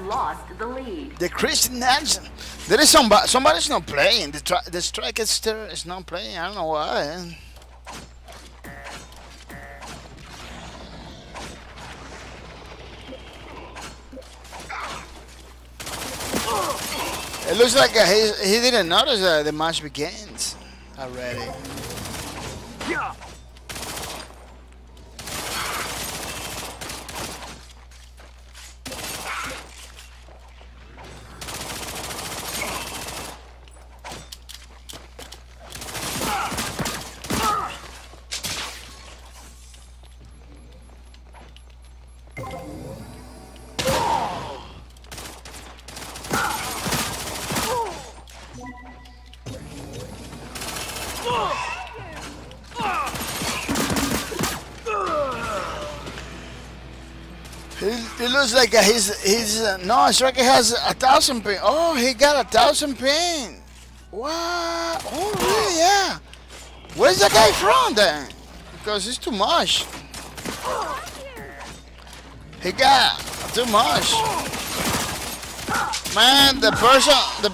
Lost the lead. The Christian Nansen. There is somebody's not playing. The Strikecaster is not playing. I don't know why. It looks like he didn't notice that the match begins already. Yeah. He looks like he's no, Striker has 1,000 ping. Oh, he got 1,000 ping. What? Oh, really? Yeah. Where's the guy from then? Because it's too much. He got too much. Man, the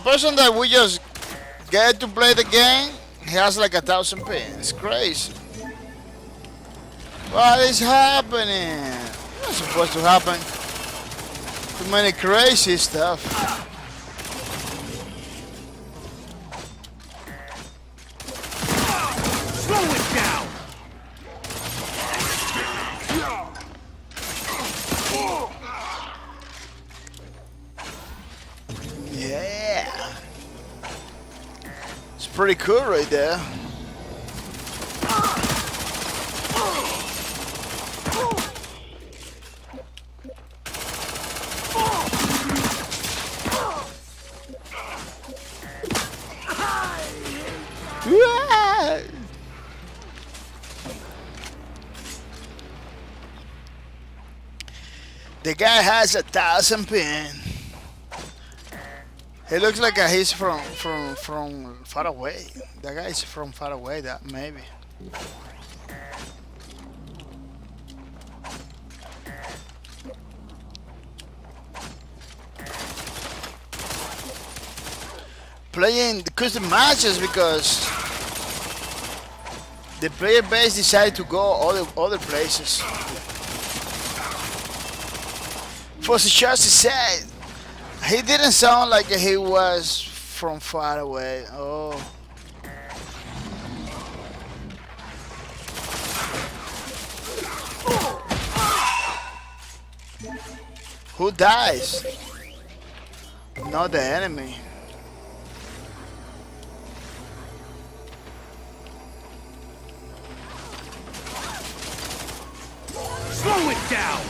person that we just get to play the game, he has like 1,000 ping. It's crazy. What is happening? Not supposed to happen. Too many crazy stuff. Slow it down. Yeah. It's pretty cool right there. Yeah. The guy has 1,000 pin. He looks like he's from far away. That guy is from far away. That maybe. Playing the custom matches because the player base decided to go other places. For just said, he didn't sound like he was from far away. Oh. Who dies? Not the enemy. Slow it down.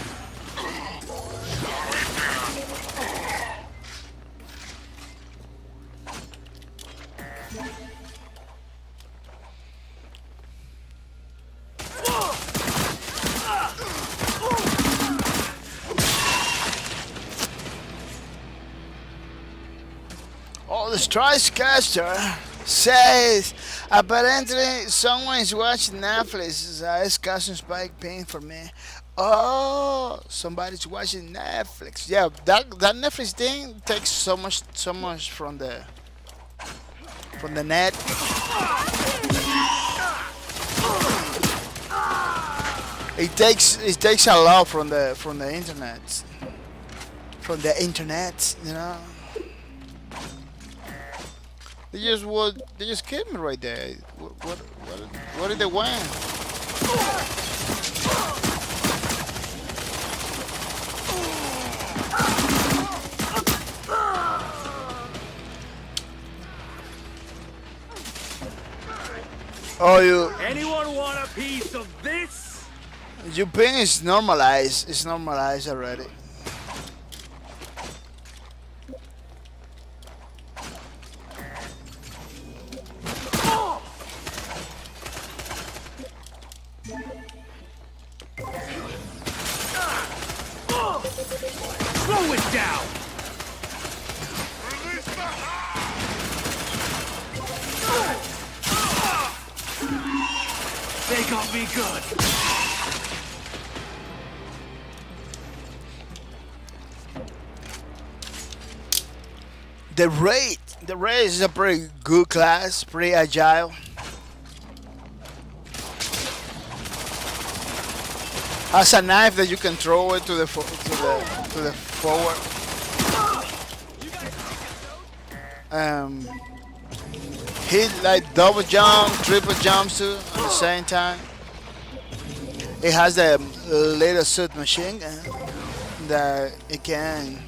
Oh, the Strikecaster says apparently someone is watching Netflix. It's custom spike paying for me. Oh, somebody's watching Netflix. Yeah, that Netflix thing takes so much from the net. It takes a lot from the internet. From the internet, you know. They just killed me right there. What did they want? Oh, Anyone want a piece of this? your ping is normalized. It's normalized already. Slow it down. They got me good. The raid is a pretty good class, pretty agile. Has a knife that you can throw it to the forward. He like double jump, triple jumps too at the same time. It has the little suit machine gun that it can.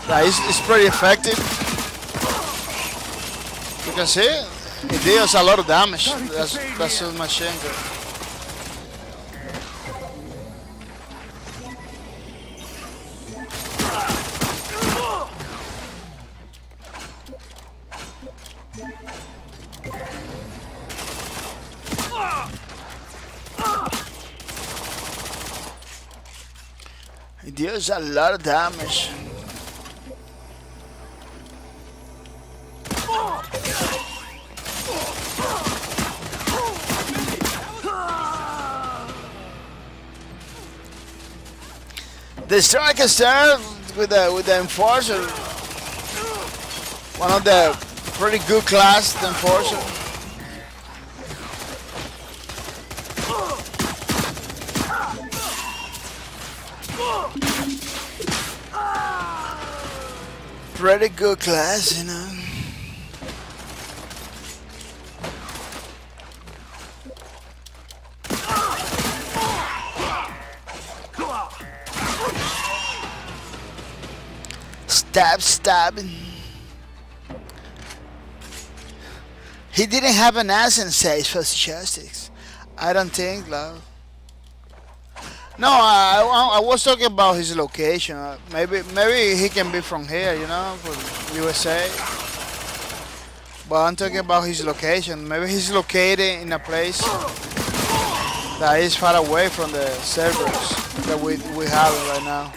It's pretty effective. You can see it deals a lot of damage. That's suit machine gun. It deals a lot of damage. The striker serve with the enforcer, one of the pretty good class, the enforcer. Pretty good class, you know. Stabbing. He didn't have an Acess for joysticks. I don't think, love. No, I was talking about his location. Maybe he can be from here, you know, from USA. But I'm talking about his location. Maybe he's located in a place that is far away from the servers that we have right now.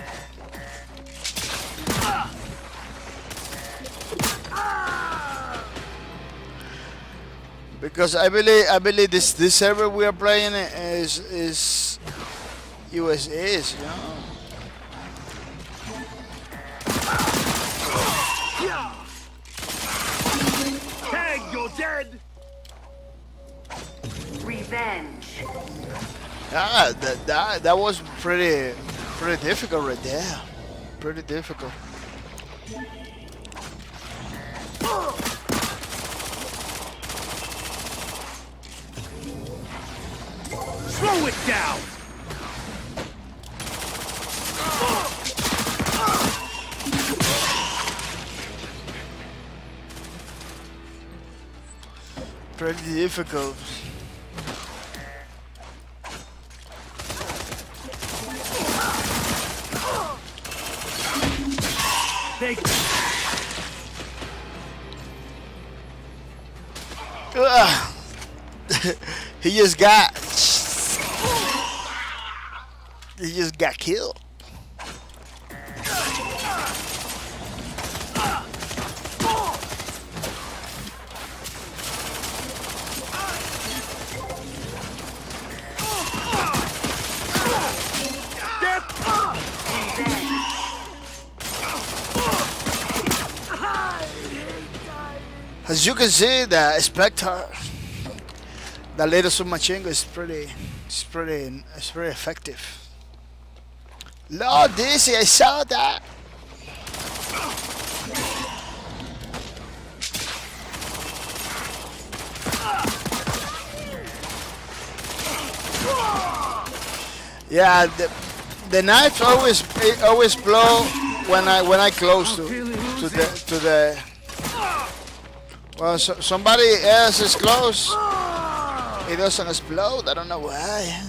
Because I believe this server we are playing is USA's, you know. Tag, you're dead. Revenge. Ah, that was pretty difficult right there. Pretty difficult. Slow it down. Pretty difficult. Take He just got killed. As you can see, the Spectre, the little submachine gun is pretty effective. Lord, Dizzy, I saw that. Yeah, the knife always blow when I close to the. Well, somebody else is close. It doesn't explode. I don't know why.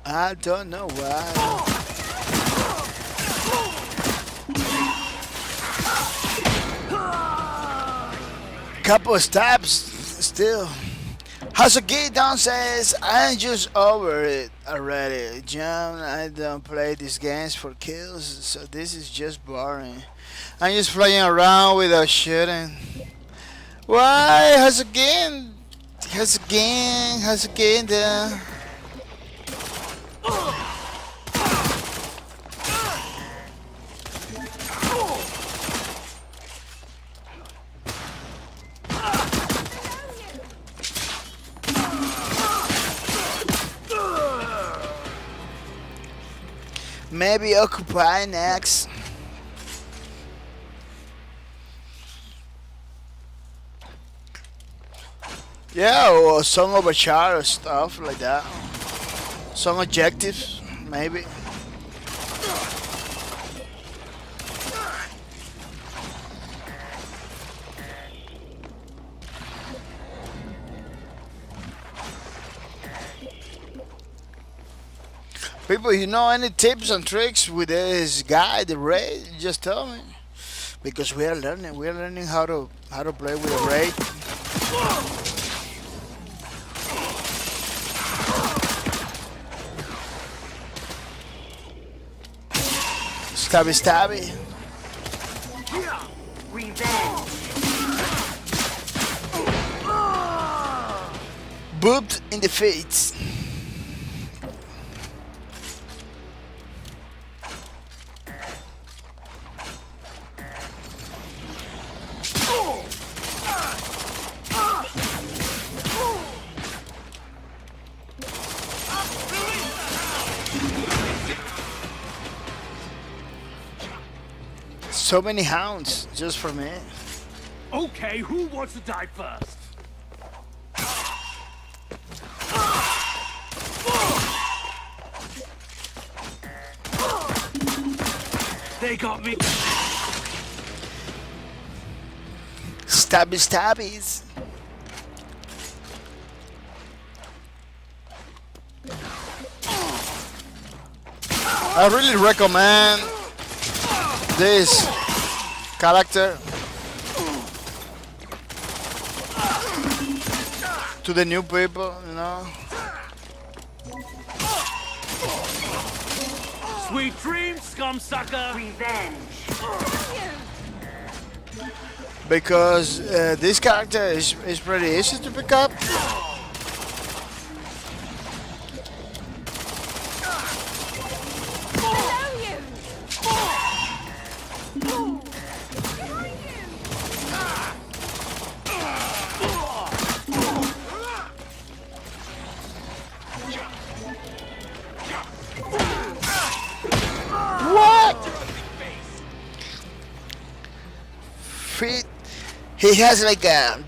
I don't know why. Couple of stabs still. Hasuki Don says, I'm just over it already. John, I don't play these games for kills, so this is just boring. I'm just playing around without shooting. Why? Hasuki there. Maybe Occupy next. Yeah, or some overchar or stuff like that. Some objectives, maybe. People, you know any tips and tricks with this guy, the Ray? Just tell me. because we are learning. We are learning how to play with a raid. Stabby, stabby. Booped in the face. So many hounds just for me. Okay, who wants to die first? They got me. Stabby stabbies. I really recommend this character to the new people, you know. Sweet dreams, scum sucker. Because this character is pretty easy to pick up. He has like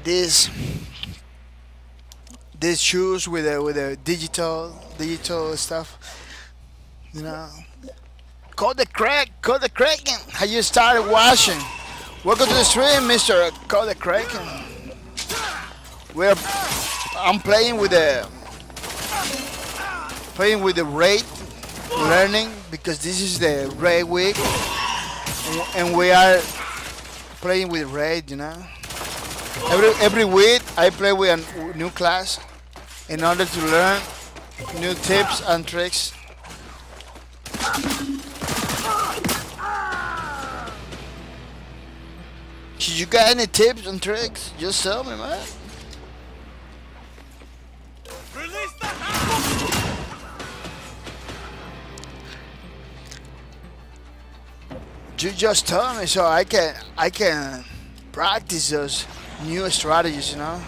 these shoes with a digital stuff, you know. Call the Kraken. How you started watching? Welcome to the stream, Mr. Call the Kraken. I'm playing with the raid, learning, because this is the raid week, and we are playing with raid, you know. Every week I play with a new class in order to learn new tips and tricks. If you got any tips and tricks, just tell me, man. Release the hammer! You just tell me so I can practice those new strategies, you know.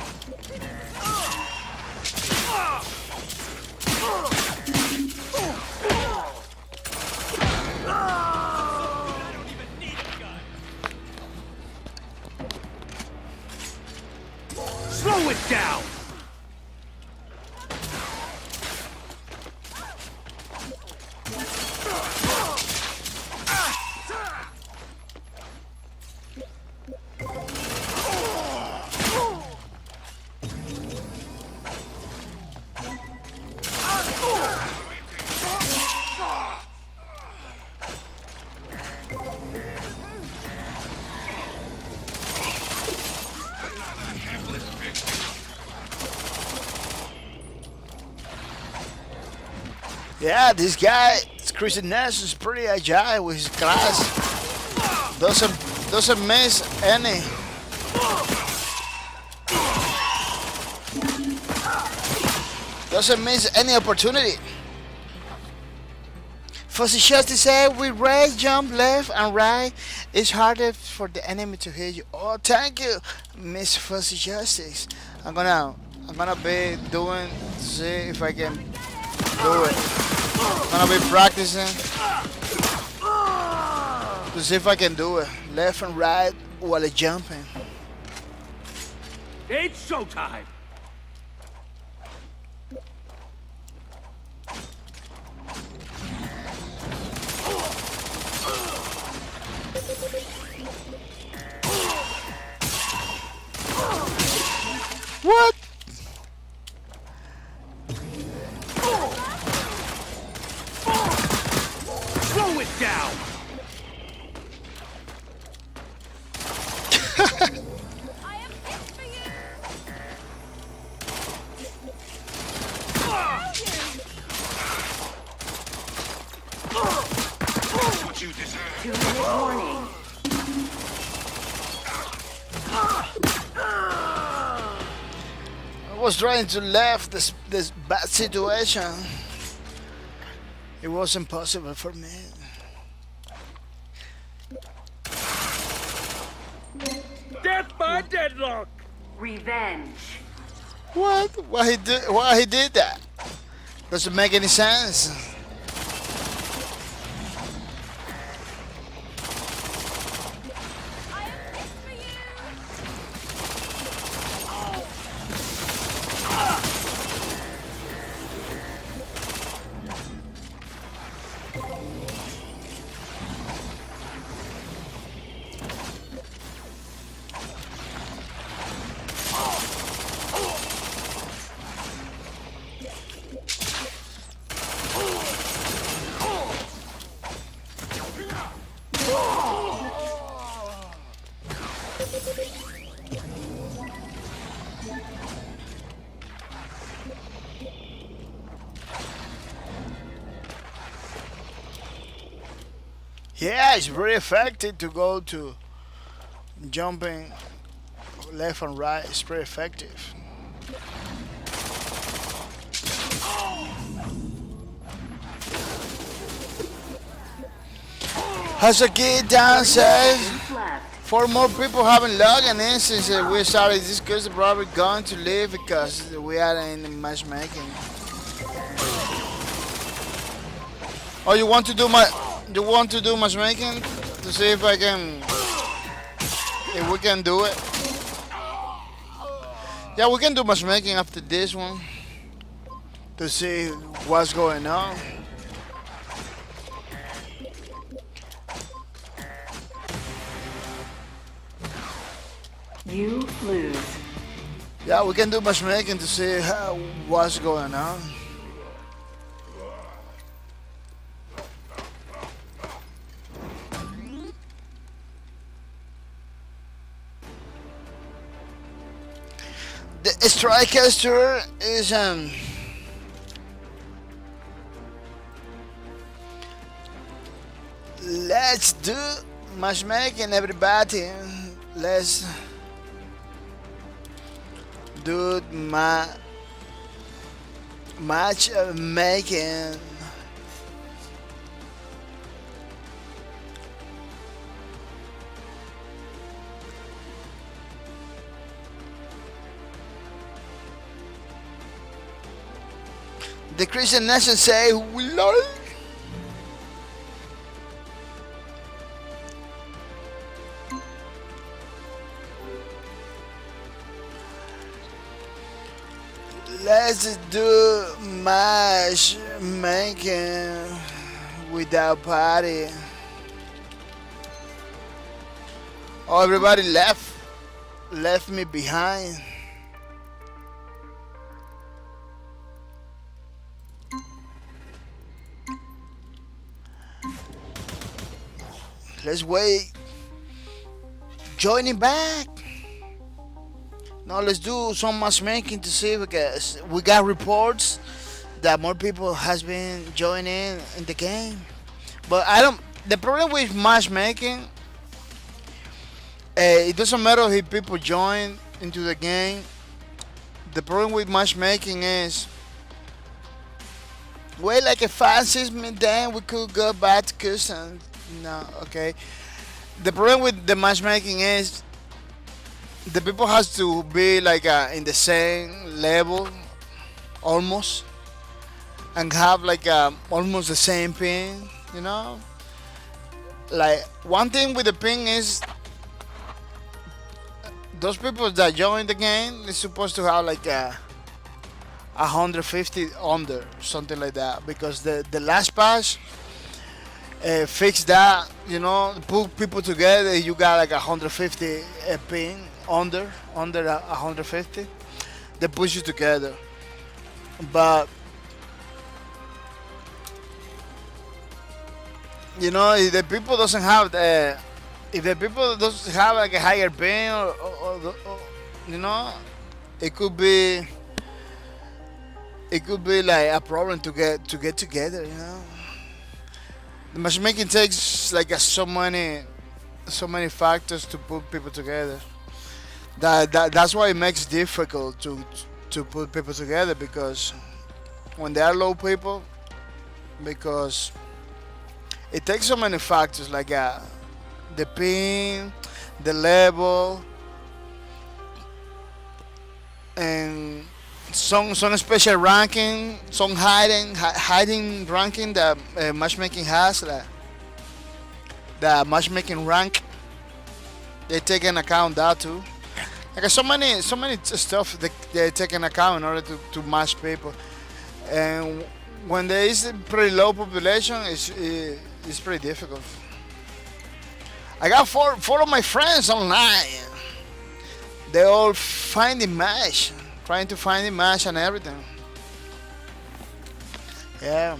Slow it down! Yeah, this guy, Christian Nash, is pretty agile with his class. Doesn't miss any. Doesn't miss any opportunity. Fuzzy Justice said, with raid, jump left and right, it's harder for the enemy to hit you. Oh, thank you, Miss Fuzzy Justice. I'm gonna be doing, see if I can do it. I'm gonna be practicing to see if I can do it. Left and right while jumping. It's showtime! What? Slow it down! was trying to leave this bad situation. It was impossible for me. Death by deadlock! Revenge. What? Why he did that? Doesn't make any sense. Yeah, it's very effective to go to jumping left and right. It's pretty effective. As a kid down says, 4 more people haven't logged in since we started this course. They're probably going to leave because we are in matchmaking. Oh, you want to do matchmaking to see if we can do it? Yeah, we can do matchmaking after this one to see what's going on. You lose. Yeah, we can do matchmaking to see what's going on. The Strikers tour is let's do matchmaking, everybody. Let's do matchmaking. The Christian nation say, Lord. Let's do matchmaking without party. Oh, everybody left me behind. Let's wait. Joining back. Now let's do some matchmaking to see because we got reports that more people has been joining in the game. But I don't. The problem with matchmaking, it doesn't matter if people join into the game. The problem with matchmaking is, wait like a 5-6 minutes, then we could go back to custom. No, okay. The problem with the matchmaking is the people has to be like in the same level, almost, and have like almost the same ping. You know, like one thing with the ping is those people that join the game is supposed to have like 150 under something like that because the last patch. Fix that, you know, put people together. You got like 150 ping under 150. They push you together, but you know if the people doesn't have like a higher ping or you know, it could be like a problem to get together, you know. The matchmaking takes like so many factors to put people together. That's why it makes it difficult to to put people together, because when there are low people, because it takes so many factors like the pin, the level, and some special ranking, some hiding ranking that matchmaking has, like the matchmaking rank. They take in account that too. Like so many stuff they take in account in order to match people. And when there is a pretty low population, it's pretty difficult. I got four of my friends online. They all finding match, trying to find a match and everything. Yeah.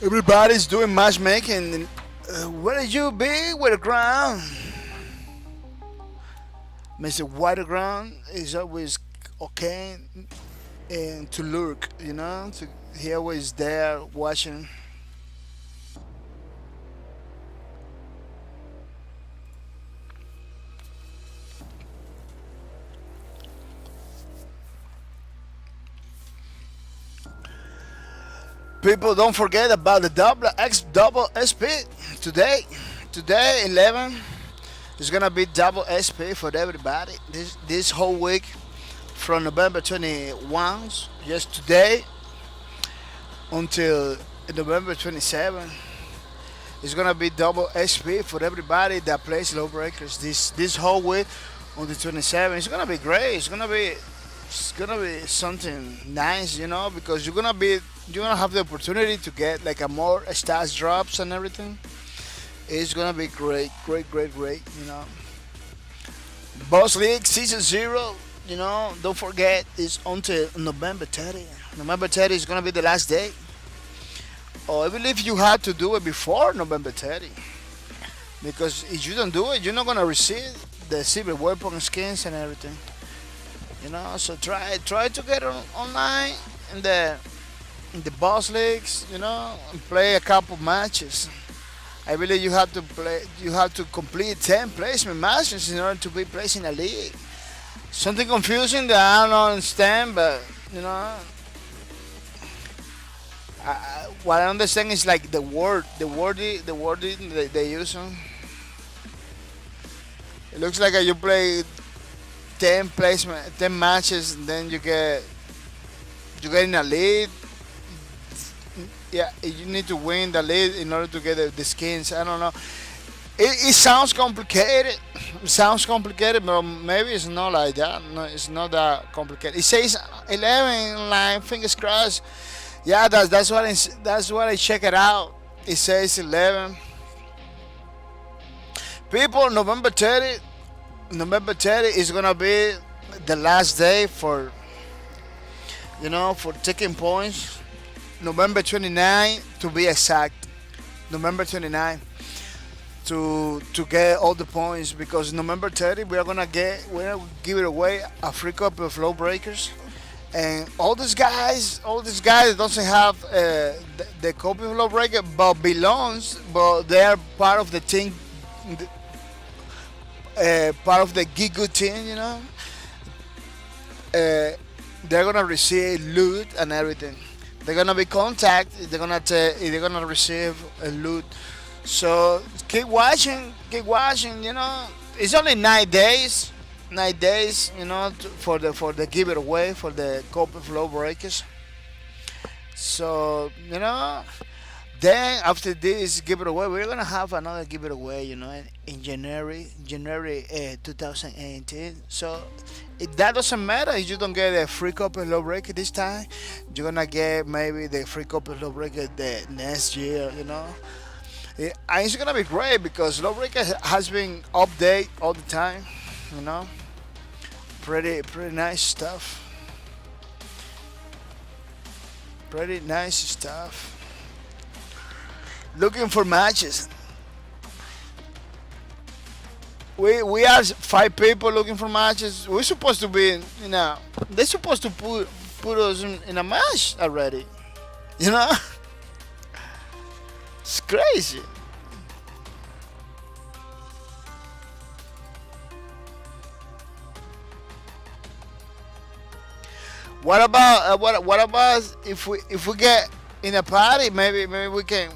Everybody's doing matchmaking. Where did you be with the ground? Mr. Waterground is always okay and to lurk, you know. He always there watching. People, don't forget about the double SP today. Today 11 is gonna be double SP for everybody. This whole week from November 21, just today, until November 27. It's gonna be double SP for everybody that plays Lawbreakers. This whole week on the 27. It's gonna be great. It's gonna be something nice, you know, because you're gonna have the opportunity to get like a more stats drops and everything. It's gonna be great, you know. Boss League Season 0, you know, don't forget, it's until November 30. November 30 is gonna be the last day. Or I believe you have to do it before November 30. Because if you don't do it, you're not gonna receive the silver weapon skins and everything. You know, so try to get online in the boss leagues, you know, and play a couple matches. I believe you have to complete 10 placement matches in order to be placed in a league. Something confusing that I don't understand, but you know, what I understand is like the wording they use. It looks like you play 10 matches, and then you get in a lead. Yeah, you need to win the lead in order to get the skins. I don't know. It sounds complicated. It sounds complicated, but maybe it's not like that. No, it's not that complicated. It says 11 line. Fingers crossed. Yeah, that's what I check it out. It says 11. People, November 30 is gonna be the last day for taking points. November 29 to be exact. November 29 to get all the points, because November 30 we're gonna give it away a free copy of Lawbreakers, and all these guys doesn't have the copy of Lawbreaker but they are part of the team, part of the Gigu team, you know. They're gonna receive loot and everything. They're gonna be contacted. They're gonna receive a loot. So keep watching. You know, it's only 9 days. 9 days. You know, for the give it away for the copy of Lawbreakers. So you know, then after this give it away, we're gonna have another give it away. You know, in January 2018. So that doesn't matter if you don't get a free copy of Lawbreaker this time. You're gonna get maybe the free copy of Lawbreaker the next year, you know. And it's gonna be great because Lawbreaker has been updated all the time, you know. Pretty nice stuff. Pretty nice stuff. Looking for matches. We are 5 people looking for matches. We're supposed to be, you know, they're supposed to put us in a match already, you know. It's crazy. What about if we get in a party? Maybe we can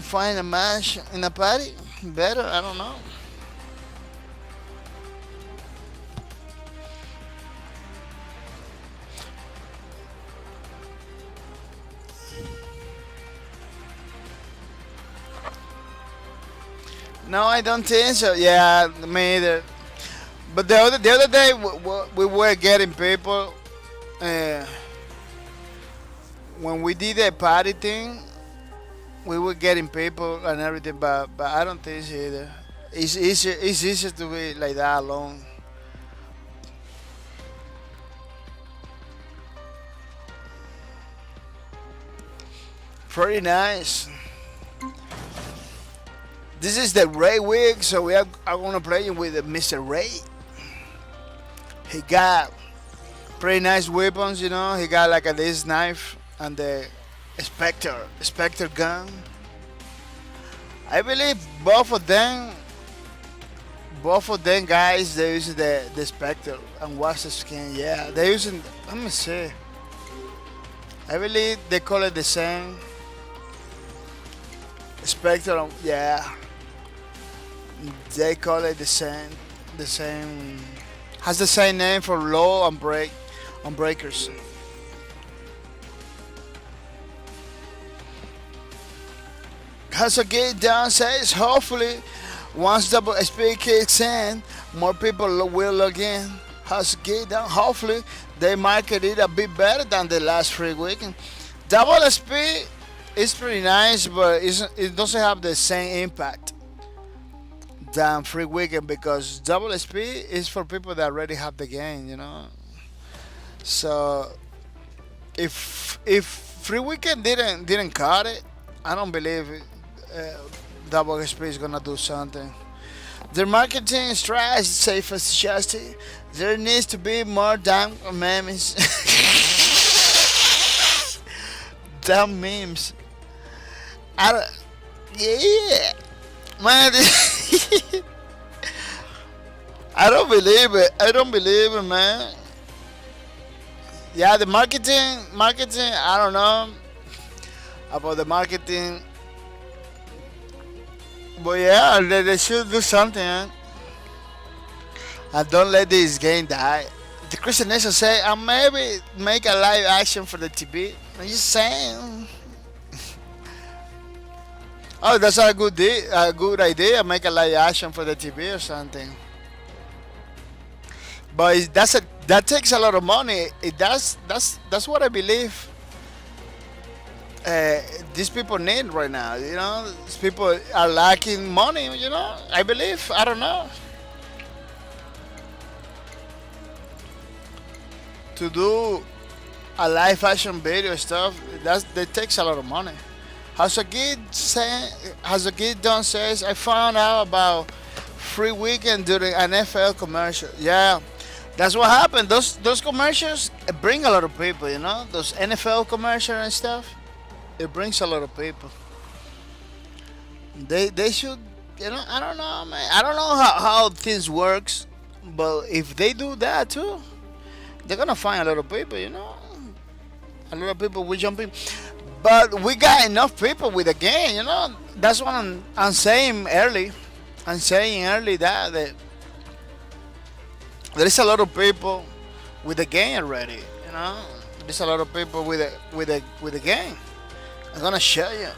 find a match in a party. Better, I don't know. No, I don't think so. Yeah, me either. But the other day we were getting people when we did the party thing. We were getting people and everything, but I don't think so either. It's easier to be like that alone. Pretty nice. This is the Ray wig, so I'm gonna play with Mr. Ray. He got pretty nice weapons, you know. He got like this knife and the Spectre gun. I believe both of them guys, they use the Spectre and what's the skin. Yeah, they using. Let me see. I believe they call it the same. Spectre, yeah. They call it the same. The same. Has the same name for Law and Breakers. Hasagate down says hopefully once double SP kicks in, more people will log in. Hasagate down. Hopefully they market it a bit better than the last free weekend. Double SP is pretty nice, but it doesn't have the same impact than free weekend because double SP is for people that already have the game, you know. So if free weekend didn't cut it, I don't believe it. Double SP is gonna do something. Their marketing strategy safe as suggested. There needs to be more damn memes. Damn memes. Yeah, man. I don't believe it, man. Yeah, the marketing. I don't know about the marketing. But yeah, they should do something, man. And don't let this game die. The Christian Nation say, I maybe make a live action for the TV. I'm just saying. Oh, that's a good idea. Make a live action for the TV or something. But that takes a lot of money. That's what I believe. These people need right now, you know. These people are lacking money, you know. I believe. I don't know. To do a live action video stuff, that takes a lot of money. Hazagid Don says, I found out about free weekend during an NFL commercial. Yeah, that's what happened. Those commercials bring a lot of people, you know. Those NFL commercials and stuff. It brings a lot of people. They should, you know. I don't know, man. I don't know how things works, but if they do that too, they're gonna find a lot of people, you know. A lot of people will jump in, but we got enough people with the game, you know. That's what I'm saying early. I'm saying early that there is a lot of people with the game already, you know. There's a lot of people with the game. I'm gonna show you.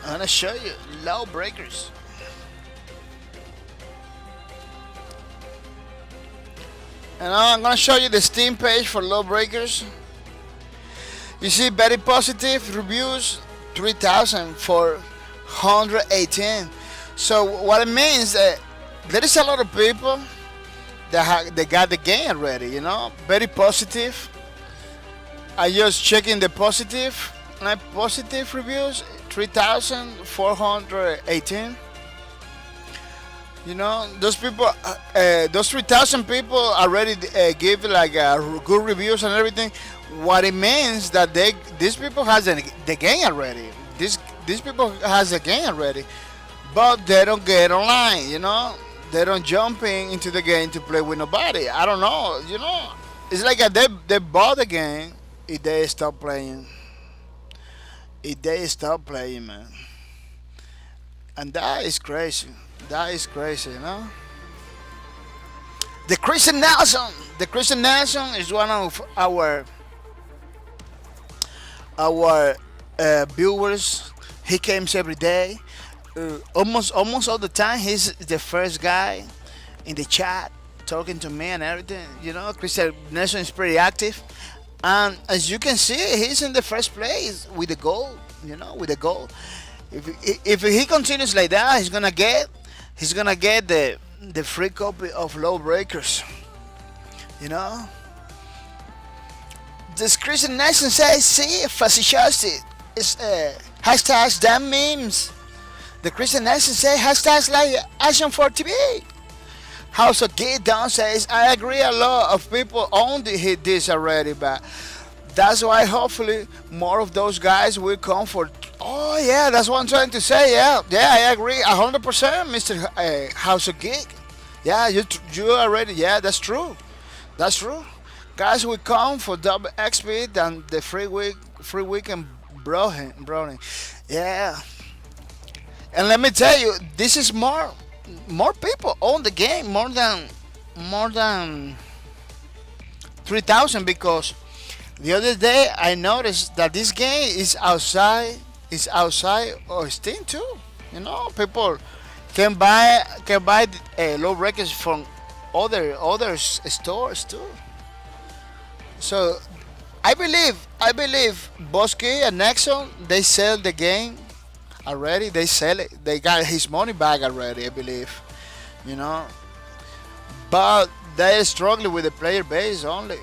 Lawbreakers. And I'm gonna show you the Steam page for Lawbreakers. You see very positive reviews, 3,418. So what it means that there is a lot of people that they got the game already, you know, very positive. I just checking the positive reviews, 3,418. You know, those people, those 3,000 people already give like good reviews and everything. What it means that these people has the game already. these people has a game already, but they don't get online. They don't jump into the game to play with nobody. I don't know. It's like they bought the game. If they stop playing, man, and that is crazy. That is crazy. The Christian Nelson. The Christian Nelson is one of our viewers. He comes every day. Almost all the time. He's the first guy in the chat talking to me and everything. Christian Nelson is pretty active, and as you can see, he's in the first place with the gold. With the gold. If he continues like that, he's gonna get the free copy of Lawbreakers. This Christian Nelson says, see, fascisti is hashtags damn memes. The Christian Nelson says hashtags like action for TV. House of Geek Down says, I agree, a lot of people own this already, but that's why hopefully more of those guys will come for. Oh yeah, that's what I'm trying to say. Yeah, I agree 100%, Mr. House of Geek. Yeah, you already. Yeah, that's true. That's true. Guys will come for double XP than the free weekend browning. Yeah. And let me tell you, this is more people own the game, more than 3,000, because the other day I noticed that this game is outside of Steam too. People can buy Lawbreakers from other stores too. So I believe Bosque and Nexon, they sell the game already. They sell it. They got his money back already, I believe. But they're struggling with the player base only.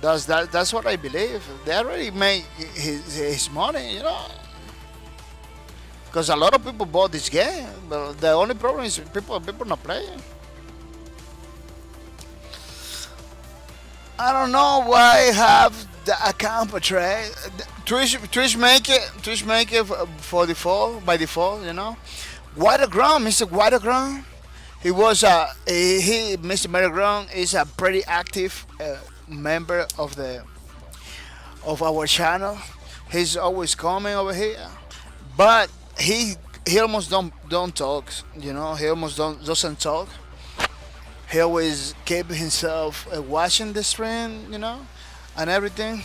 That's what I believe. They already made his money. Because a lot of people bought this game, but the only problem is people not playing. I don't know why I have the account portray. Twitch make it for default, by default. Whiteground, Mr. Whiteground. He was Mr. Whiteground is a pretty active member of our channel. He's always coming over here, but he almost don't talk. He almost doesn't talk. He always keep himself watching the stream, and everything.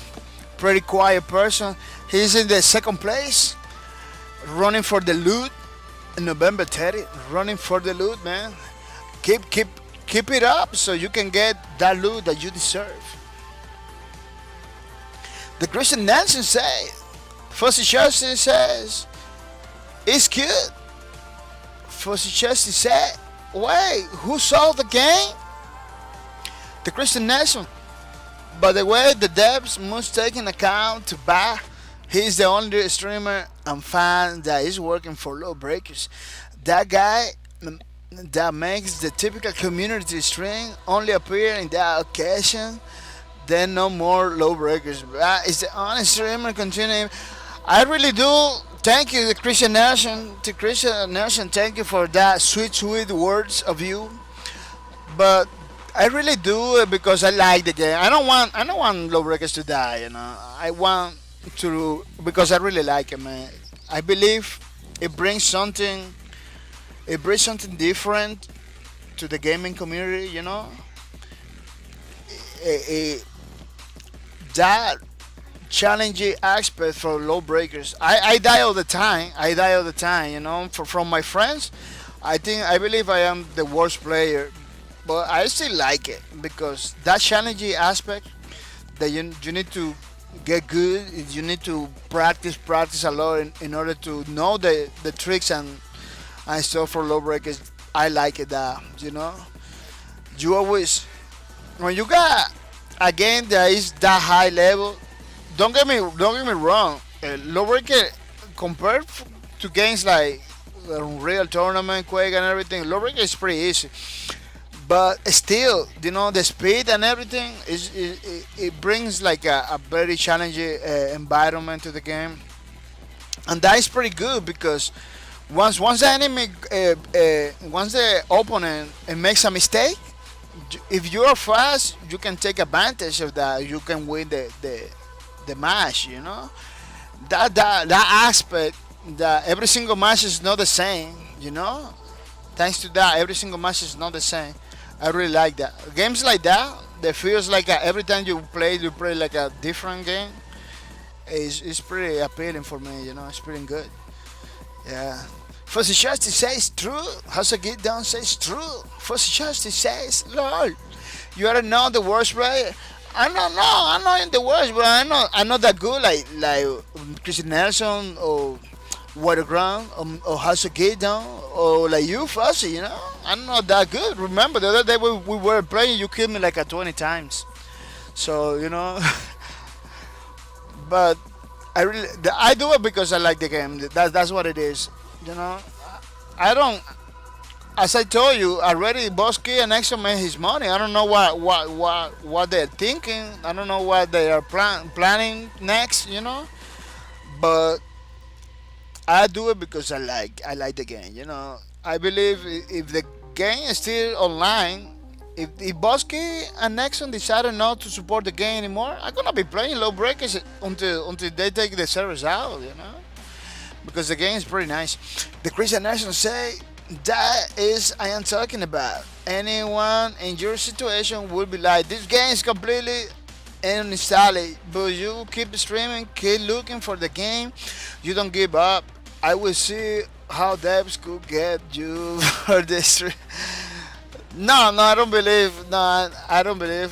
Pretty quiet person. He's in the second place, running for the loot. November 30, running for the loot, man. Keep it up so you can get that loot that you deserve. The Christian Nansen say, Fuzzy Chelsea says, it's cute. Fuzzy Chelsea said, wait, who saw the game? The Christian Nation. By the way, the devs must take in account to buy. He's the only streamer and fan that is working for Lawbreakers. That guy that makes the typical community stream only appear in that occasion. Then no more Lawbreakers. It's the only streamer continuing. I really do. Thank you, the Christian Nation. To Christian Nation, thank you for that sweet words of you. But I really do it because I like the game. I don't want Lawbreakers to die. I want to, because I really like it, man. I believe it brings something. It brings something different to the gaming community. That challenging aspect for Lawbreakers. I die all the time. From my friends, I believe I am the worst player, but I still like it because that challenging aspect that you need to get good. You need to practice a lot in order to know the tricks and stuff for Lawbreakers. I like it that you always, when you got a game that is that high level. Don't get me wrong. Lawbreaker compared to games like Real Tournament, Quake, and everything, Lawbreaker is pretty easy. but still, the speed and everything it brings like a very challenging environment to the game, and that is pretty good because once the enemy once the opponent makes a mistake, if you are fast, you can take advantage of that. You can win the match. That aspect, that every single match is not the same. Thanks to that, every single match is not the same. I really like that. Games like that feels like every time you play like a different game. It's pretty appealing for me. It's pretty good. Yeah. Fuzzy Justice says true. How's a get down says true. Fuzzy Justice says, lol, you are not the worst player. I don't know. I'm not the worst, but I'm not that good like Chris Nelson or Waterground or House of Get Down or like you, Fuzzy. I'm not that good. Remember the other day we were playing, you killed me like 20 times. So but I do it because I like the game. That's what it is. I don't. As I told you already, Bosky and Exo made his money. I don't know what they're thinking. I don't know what they are planning next. But I do it because I like the game. I believe if the game is still online, if Bosky and Nexon decided not to support the game anymore, I'm gonna be playing Lawbreakers until they take the servers out. Because the game is pretty nice. The Christian National say that is I am talking about. Anyone in your situation will be like, this game is completely uninstalled, but you keep streaming, keep looking for the game, you don't give up. I will see how devs could get you for this stream. No, I don't believe. No, I don't believe.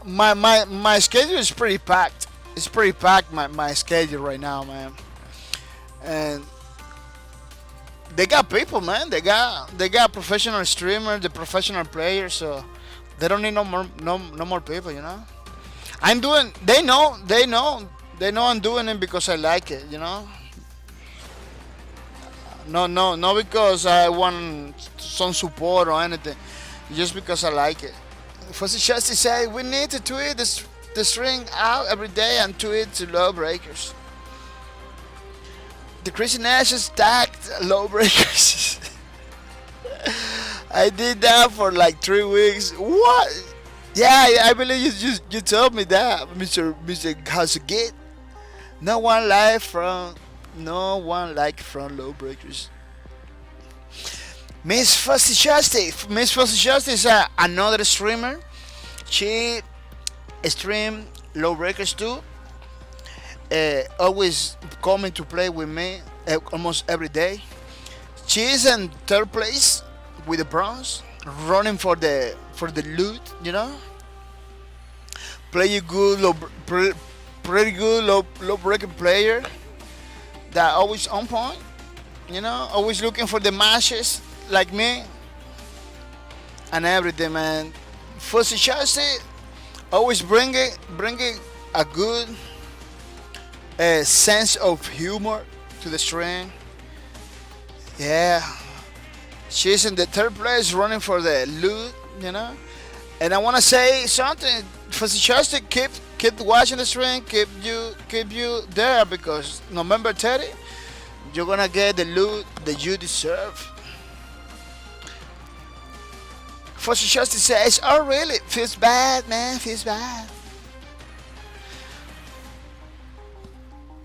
My schedule is pretty packed. It's pretty packed. My schedule right now, man. And they got people, man. They got professional streamers, the professional players. So they don't need no more people. I'm doing. They know I'm doing it because I like it. No, because I want some support or anything. Just because I like it. Fuzzy Chesty say we need to tweet the string out every day and tweet to Lawbreakers. The Christian Ashes tagged Lawbreakers. I did that for like 3 weeks. What? Yeah, I believe you told me that, Mr. Hasugit. No one like from Lawbreakers. Miss Fuzzy Justice is another streamer. She stream Lawbreakers too. Always coming to play with me almost every day. She is in third place with the bronze, running for the loot. Pretty good Lawbreaker player that always on point. Always looking for the matches. Like me and everything, man. Fuzzy Chassis always bring it a good sense of humor to the stream. Yeah, she's in the third place, running for the loot, And I wanna say something. Fuzzy Chassis, keep watching the stream, keep you there because November 30, you're gonna get the loot that you deserve. Fuzzy Justice says, oh really? Feels bad, man. Feels bad.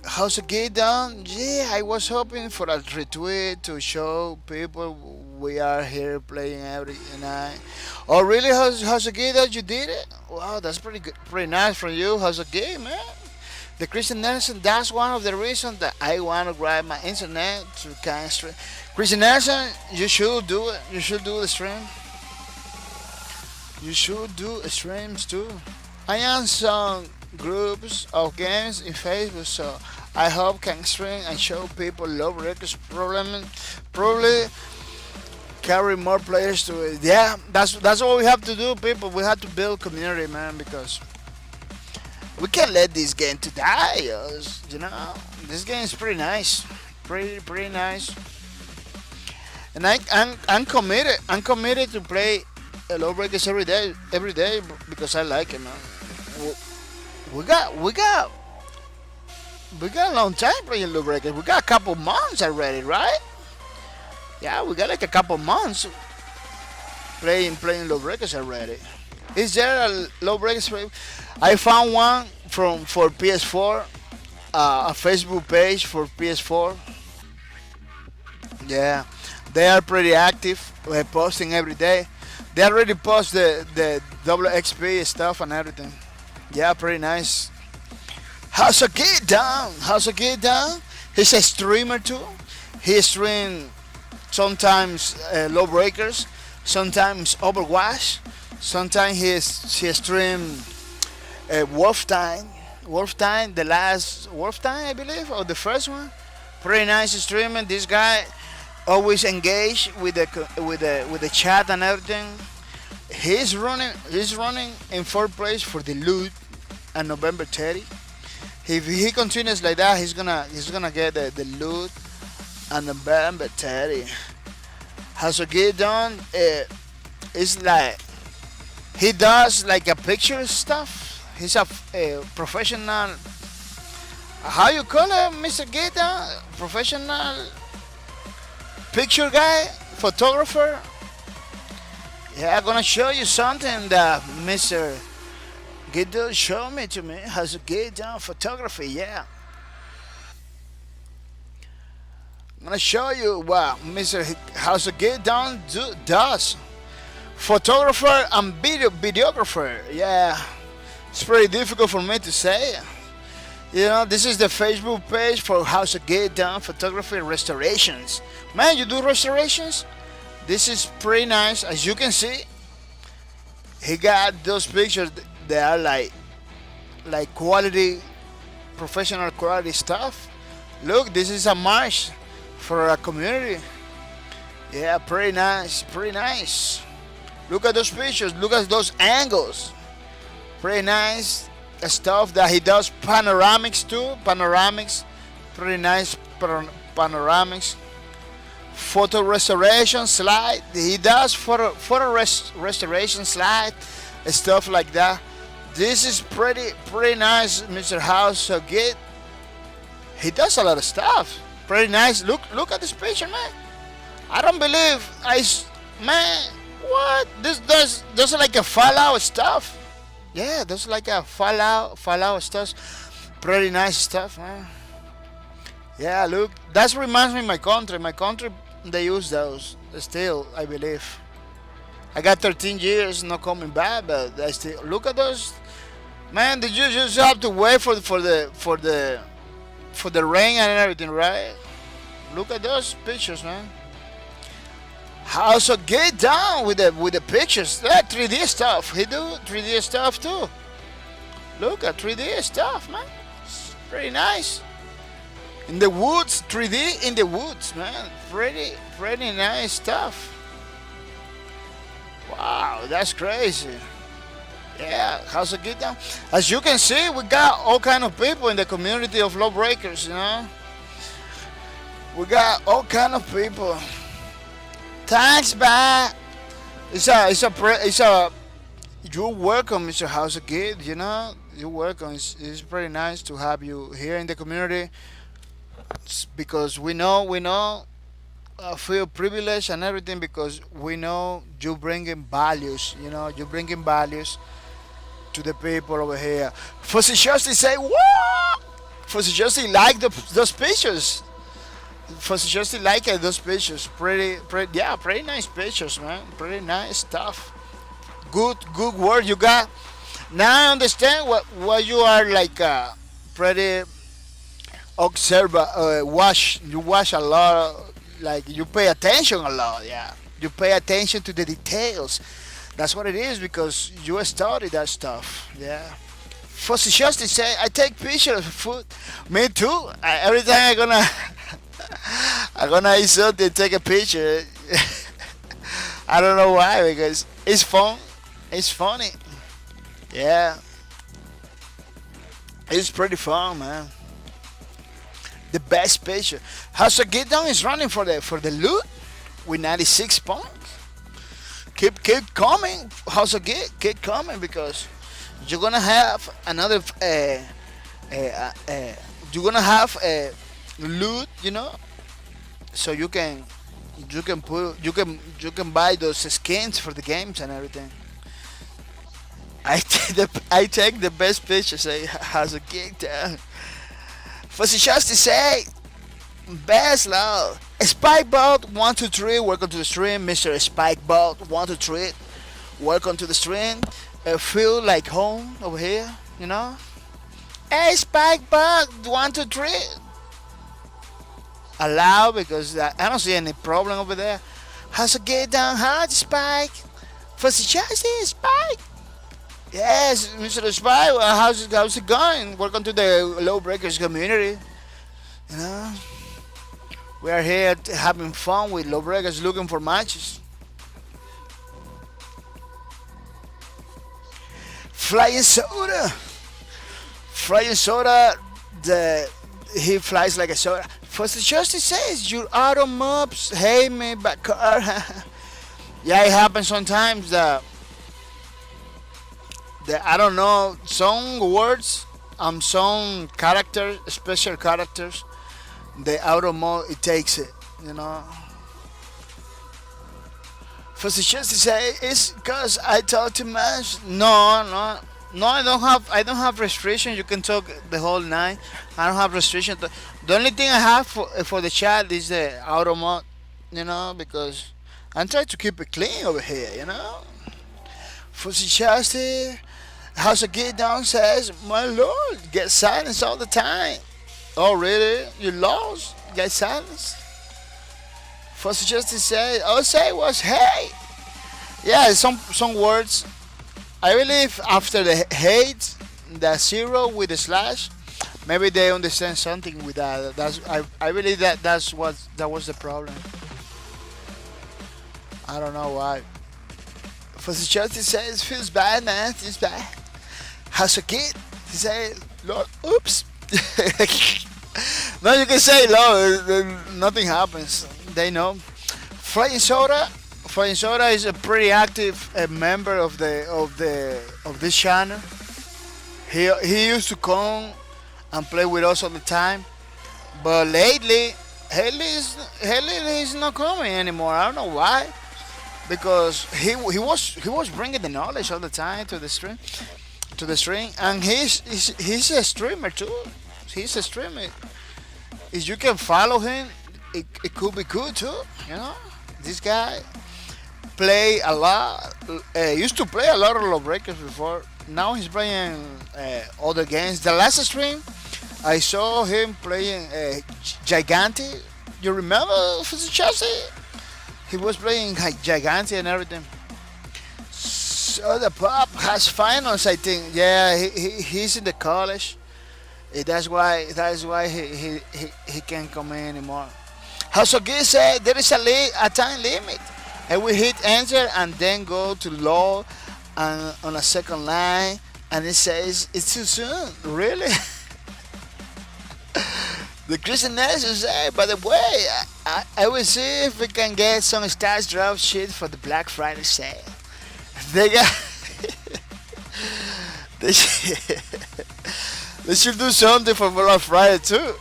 How's it get done? Yeah, I was hoping for a retweet to show people we are here playing every night. Oh really? How's it get done? You did it? Wow, that's pretty good. Pretty nice from you. How's it get, man? The Christian Nelson, that's one of the reasons that I want to grab my internet to kind of stream. Christian Nelson, you should do it. You should do the stream. You should do streams too. I am some groups of games in Facebook, so I hope can stream and show people Lawbreakers probably carry more players to it. Yeah, that's what we have to do, people. We have to build community, man, because we can't let this game to die. This game is pretty nice, pretty nice, and I'm committed. I'm committed to play Lawbreakers every day because I like it, man. We got a long time playing Lawbreakers. We got a couple months already, right? Yeah, we got like a couple months playing Lawbreakers already. Is there a Lawbreakers? I found one for PS4, a Facebook page for PS4. Yeah, they are pretty active. We're posting every day. They already post the double XP stuff and everything. Yeah, pretty nice. How's a kid down? He's a streamer too. He streams sometimes Lawbreakers, sometimes Overwatch, sometimes he streams Wolfenstein, the last Wolfenstein, I believe, or the first one. Pretty nice streaming. This guy always engaged with the chat and everything. He's running in fourth place for the loot on November 30. If he continues like that, he's gonna get the loot on November 30. Has a get done? It's like he does like a picture stuff. He's a professional. How you call it, Mr. Gita? Professional picture guy, photographer. Yeah, I'm gonna show you something that Mr. Gita showed me to me. How to get down photography. Yeah. I'm gonna show you what Mr. House of Get Down does. Photographer and videographer. Yeah, it's pretty difficult for me to say. You know, this is the Facebook page for House of Get Down Photography Restorations. Man, you do restorations? This is pretty nice. As you can see, he got those pictures that are like quality, professional quality stuff. Look, this is a march for a community. Yeah, pretty nice. Look at those pictures, look at those angles. Pretty nice stuff that he does. Panoramics too, pretty nice panoramics. Photo restoration slide, he does photo restoration slide, stuff like that. This is pretty nice, Mr. House. So good. He does a lot of stuff. Pretty nice. Look at this picture, man. I don't believe man. What? Those are like a Fallout stuff. Yeah, those are like a Fallout stuff. Pretty nice stuff, man. Yeah, look. That reminds me of my country. My country, they use those still, I believe. I got 13 years not coming back, but I still look at those. Man, did you just have to wait for the rain and everything, right? Look at those pictures, man. Also get down with the pictures. That 3D stuff. He do 3D stuff too. Look at 3D stuff, man. It's pretty nice. In the woods, 3D in the woods, man. Pretty nice stuff. Wow, that's crazy. Yeah, how's it get down? As you can see, we got all kind of people in the community of Lawbreakers, you know. We got all kind of people. Thanks, man. You're welcome, Mr. House of Kid. You know, you're welcome. It's pretty nice to have you here in the community. It's because we know. I feel privileged and everything because we know you bringing values. You know, you bringing values to the people over here. Fussy Justice say what? Fussy Justice like those pictures. Fussy Justice like those pictures. Pretty nice pictures, man. Pretty nice stuff. Good work you got. Now I understand what you are like. Pretty observer. You watch a lot. Like you pay attention a lot. Yeah, you pay attention to the details. That's what it is because you study that stuff. Yeah. Fussy Justice say I take pictures of food. Me too. Every time I'm gonna eat something, take a picture. I don't know why, because it's fun. It's funny. Yeah. It's pretty fun, man. The best picture. How's the Get Down is running for the loot with 96 points. keep coming. Also keep coming because you're gonna have another. You're gonna have loot, you know, so you can buy those skins for the games and everything. I take the best pictures. I has a gig down. For just to say, best love. Spikebot 123, welcome to the stream, Mr. Spikebot 123. Welcome to the stream. Feel like home over here, you know. Hey, Spikebot 123. Allow because I don't see any problem over there. How's it get down hard, Spike? For just Spike. Yes, Mr. Spike. How's it going? Welcome to the Lawbreakers community. You know. We are here having fun with Lawbreakers looking for matches. Flying Soda. Flying Soda, he flies like a soda. First Justice says, your auto mobs hate me back car. Yeah, it happens sometimes that I don't know, some words, some characters, special characters, the auto mode, it takes it, you know. First Justice say, it's because I talk too much. No, I don't have restriction. You can talk the whole night. I don't have restriction. The only thing I have for the chat is the auto mode, you know, because I'm trying to keep it clean over here, you know. Fussy Chasty, House of Get Down says, my lord, get silence all the time. Oh really? You lost? Get silence? Fussy Chasty says, all say was hey. Yeah, some words. I believe after the hate, the zero with the slash, maybe they understand something with that. I believe that was the problem. I don't know why. For the justice says feels bad, man. Feels bad. How's a kid? He said, Lord, oops. No, you can say Lord. Nothing happens. They know. Flying Soda. Flying Soda is a pretty active member of this channel. He used to come and play with us all the time, but lately Haley is not coming anymore. I don't know why, because he was bringing the knowledge all the time to the stream, and he's a streamer too. He's a streamer. If you can follow him, it could be good too. You know, this guy play a lot. Used to play a lot of Lawbreakers before. Now he's playing other games. The last stream, I saw him playing Gigante. You remember Chelsea? He was playing Gigante and everything. So the pop has finals, I think. Yeah, he's in the college. That's why he can't come in anymore. Hasogi said there is a time limit. And we hit enter and then go to law and on a second line, and it says it's too soon. Really? The Christian Nelson said, by the way, I will see if we can get some stars drop shit for the Black Friday sale. They got they should do something for Black Friday too.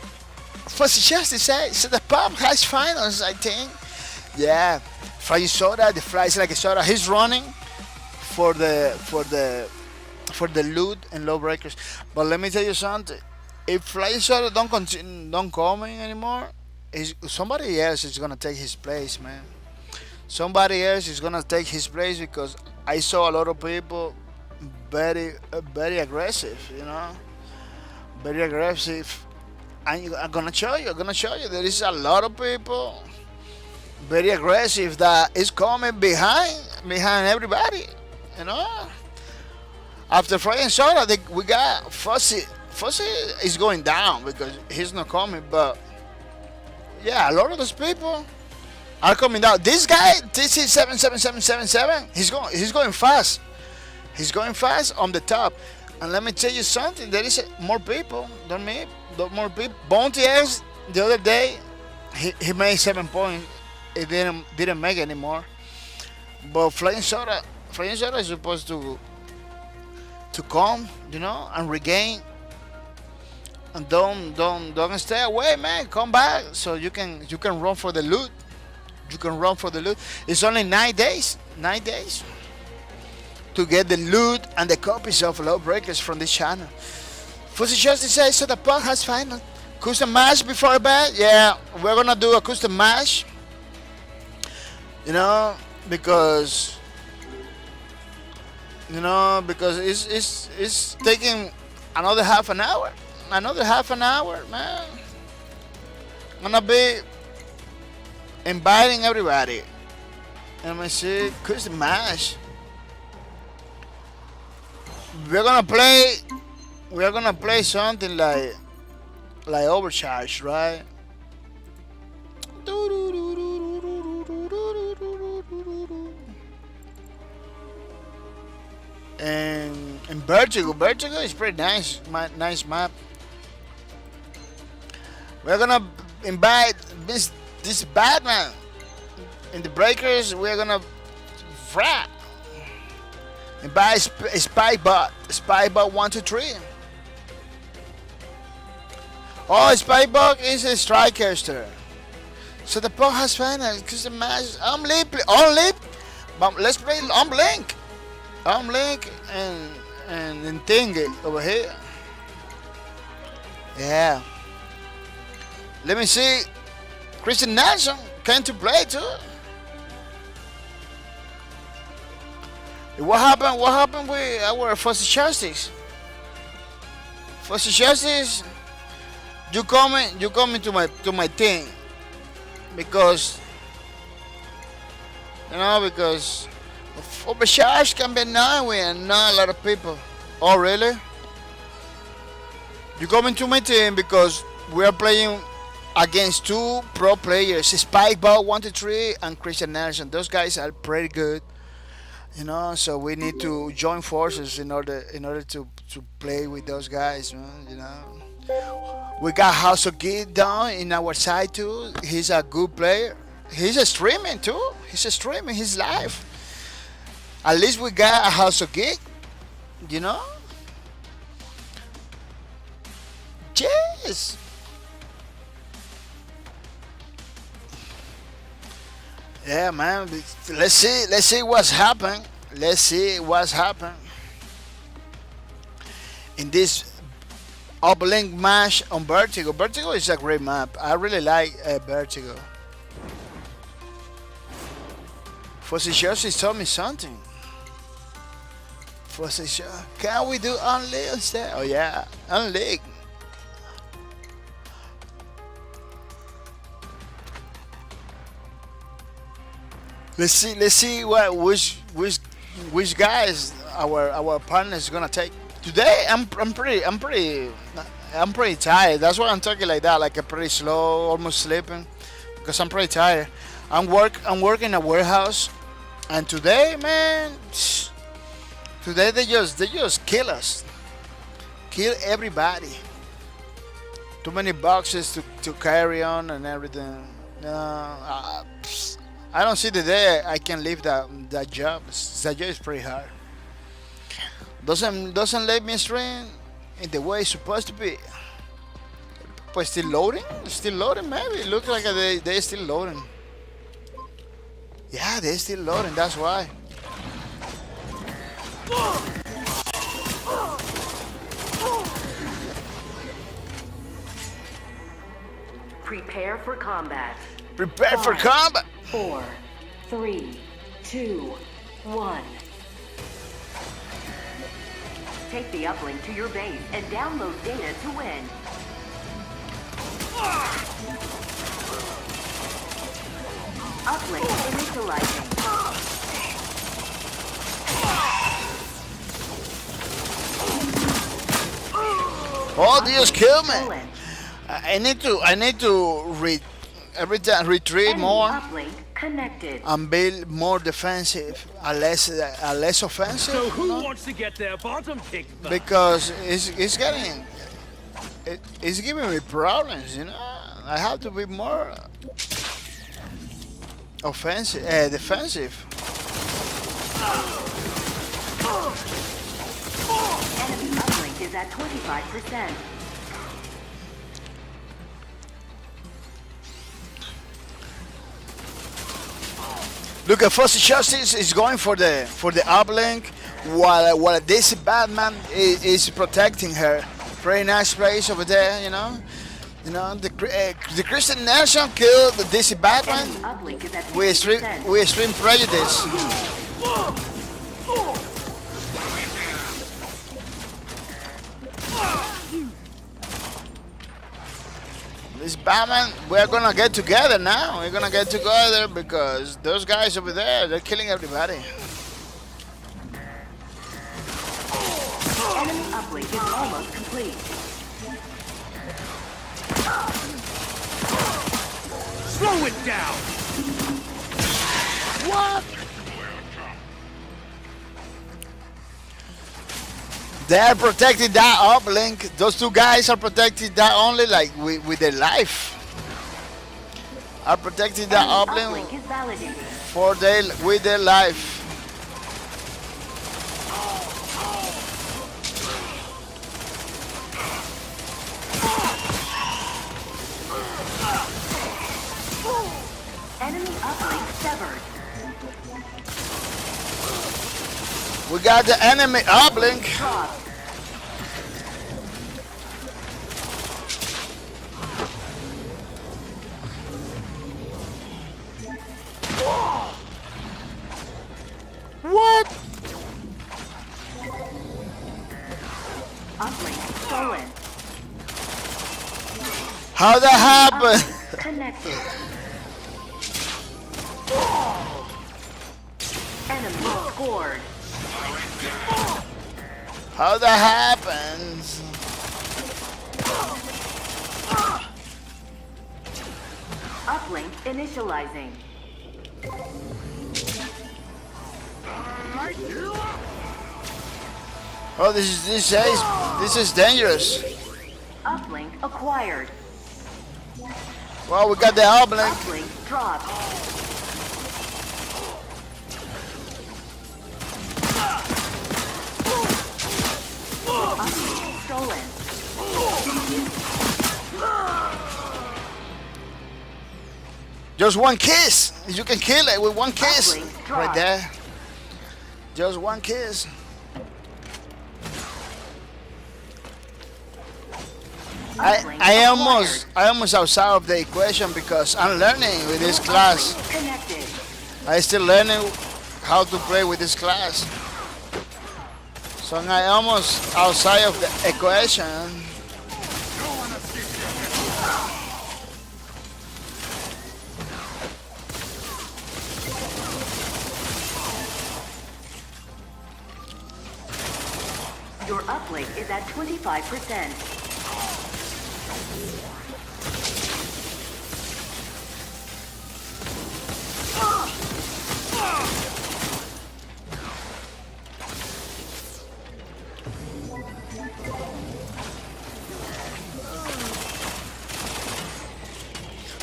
For Justice said, so the pub has finals, I think. Yeah. Flying Soda, the flies like a soda. He's running for the loot and Lawbreakers. But let me tell you something. If Flying Soda don't come in anymore, somebody else is gonna take his place, man. Somebody else is gonna take his place because I saw a lot of people very aggressive, you know, very aggressive. I'm gonna show you. There is a lot of people very aggressive that is coming behind everybody, you know. After Flying Soda, we got Fussy. Fussy is going down because he's not coming, but yeah, a lot of those people are coming down. This guy, TC 77777, he's going fast. He's going fast on the top. And let me tell you something, there is more people than me. More people. Bounty X the other day, he made 7 points. It didn't make anymore. But flying soda is supposed to come, you know, and regain. And don't stay away, man. Come back so you can run for the loot. You can run for the loot. It's only 9 days. 9 days to get the loot and the copies of Lawbreakers from this channel. Fuzzy Justice says, so the punk has final custom match before bed. Yeah, we're gonna do a custom match. You know, because it's taking another half an hour. Another half an hour, man. I'm gonna be inviting everybody. Let me see, custom match. We're gonna play something like Overcharge, right? And Vertigo is pretty nice, nice map. We're gonna invite this Batman in the Breakers. We're gonna frat and buy Spybot 123. Oh, Spybot is a striker. So the punk has final because the match. I'm lip. But let's play on Blink. On Blink and Thing over here. Yeah. Let me see. Christian Nelson came to play too. What happened with our Fuzzy Justice? Fuzzy Justice, you coming to my thing because Overcharge can be known with not a lot of people. Oh really? You coming to my team because we are playing against two pro players, Spikeball 123 and Christian Nelson. Those guys are pretty good, you know. So we need to join forces in order to play with those guys, man. You know, we got House of Geek down in our side too. He's a good player. He's a streaming too. He's a streaming his live. At least we got a House of Geek, you know. Yes. Yeah, man. Let's see what's happened. Let's see what's happened in this Uplink match on Vertigo. Vertigo is a great map. I really like Vertigo. Fuzzy Justice told me something. Fuzzy Justice, can we do Unleague instead? Oh yeah, Unleague. Let's see which guys our partner is gonna take today. I'm pretty tired. That's why I'm talking like that, like a pretty slow, almost sleeping, because I'm pretty tired. I'm working in a warehouse, and today, man, today they just kill us, kill everybody. Too many boxes to carry on and everything. I don't see the day I can leave that job. That job is pretty hard. Doesn't let me stream in the way it's supposed to be. But still loading? Still loading, maybe. It looks like they're still loading. Yeah, they're still loading, that's why. Prepare for combat. Prepare for combat! 4, 3, 2, 1. Take the uplink to your base and download data to win. Uplink initializing. Oh, Dios, kill me! I need to every time retreat more Uplink connected. and build more defensive and less offensive. So who wants to get their bottom kicked back? Because it's giving me problems, you know. I have to be more defensive. Enemy uplink is at 25%. Look at First Justice is going for the uplink, while this Batman is protecting her. Very nice place over there, you know. You know, the Christian Nation killed the DC Batman Enemy uplink is at 50%. with extreme prejudice. This Batman, we're gonna get together now. We're gonna get together because those guys over there, they're killing everybody. Enemy uplink is almost complete. Slow it down! What? They are protecting that uplink. Those two guys are protecting that only like with their life. Are protecting that Enemy uplink uplink is validated. for with their life. Enemy uplink severed. We got the enemy uplink. Dropped. What? Uplink stolen. How that happened? Uplink connected. Enemy scored. How that happens? Uplink initializing. Oh, this is dangerous. Uplink acquired. Well, we got the uplink. Uplink dropped. Uplink stolen. Just one kiss. You can kill it with one kiss. Uplink Right dropped. there. Just one kiss. Uplink I acquired. almost outside of the equation because I'm learning with this class. Uplink connected. I still learning how to play with this class. So I'm almost outside of the equation. Your uplink is at 25%.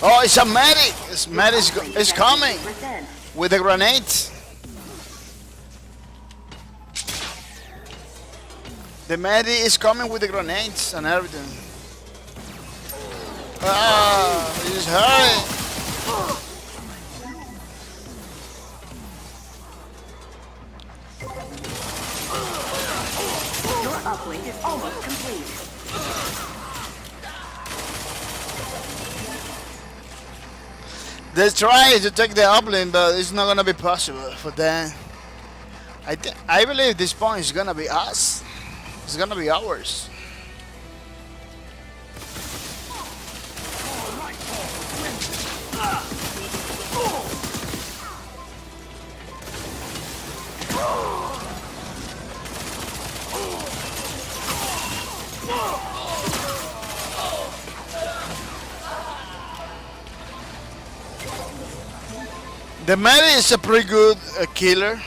Oh, it's a medic. It's medic is coming 50%. with the grenades. The medic is coming with the grenades and everything. Ah, just hurry. Your uplink is almost complete. They try to take the uplink, but it's not gonna be possible for them. I believe this point is gonna be us. It's gonna be ours. The man is a pretty good killer.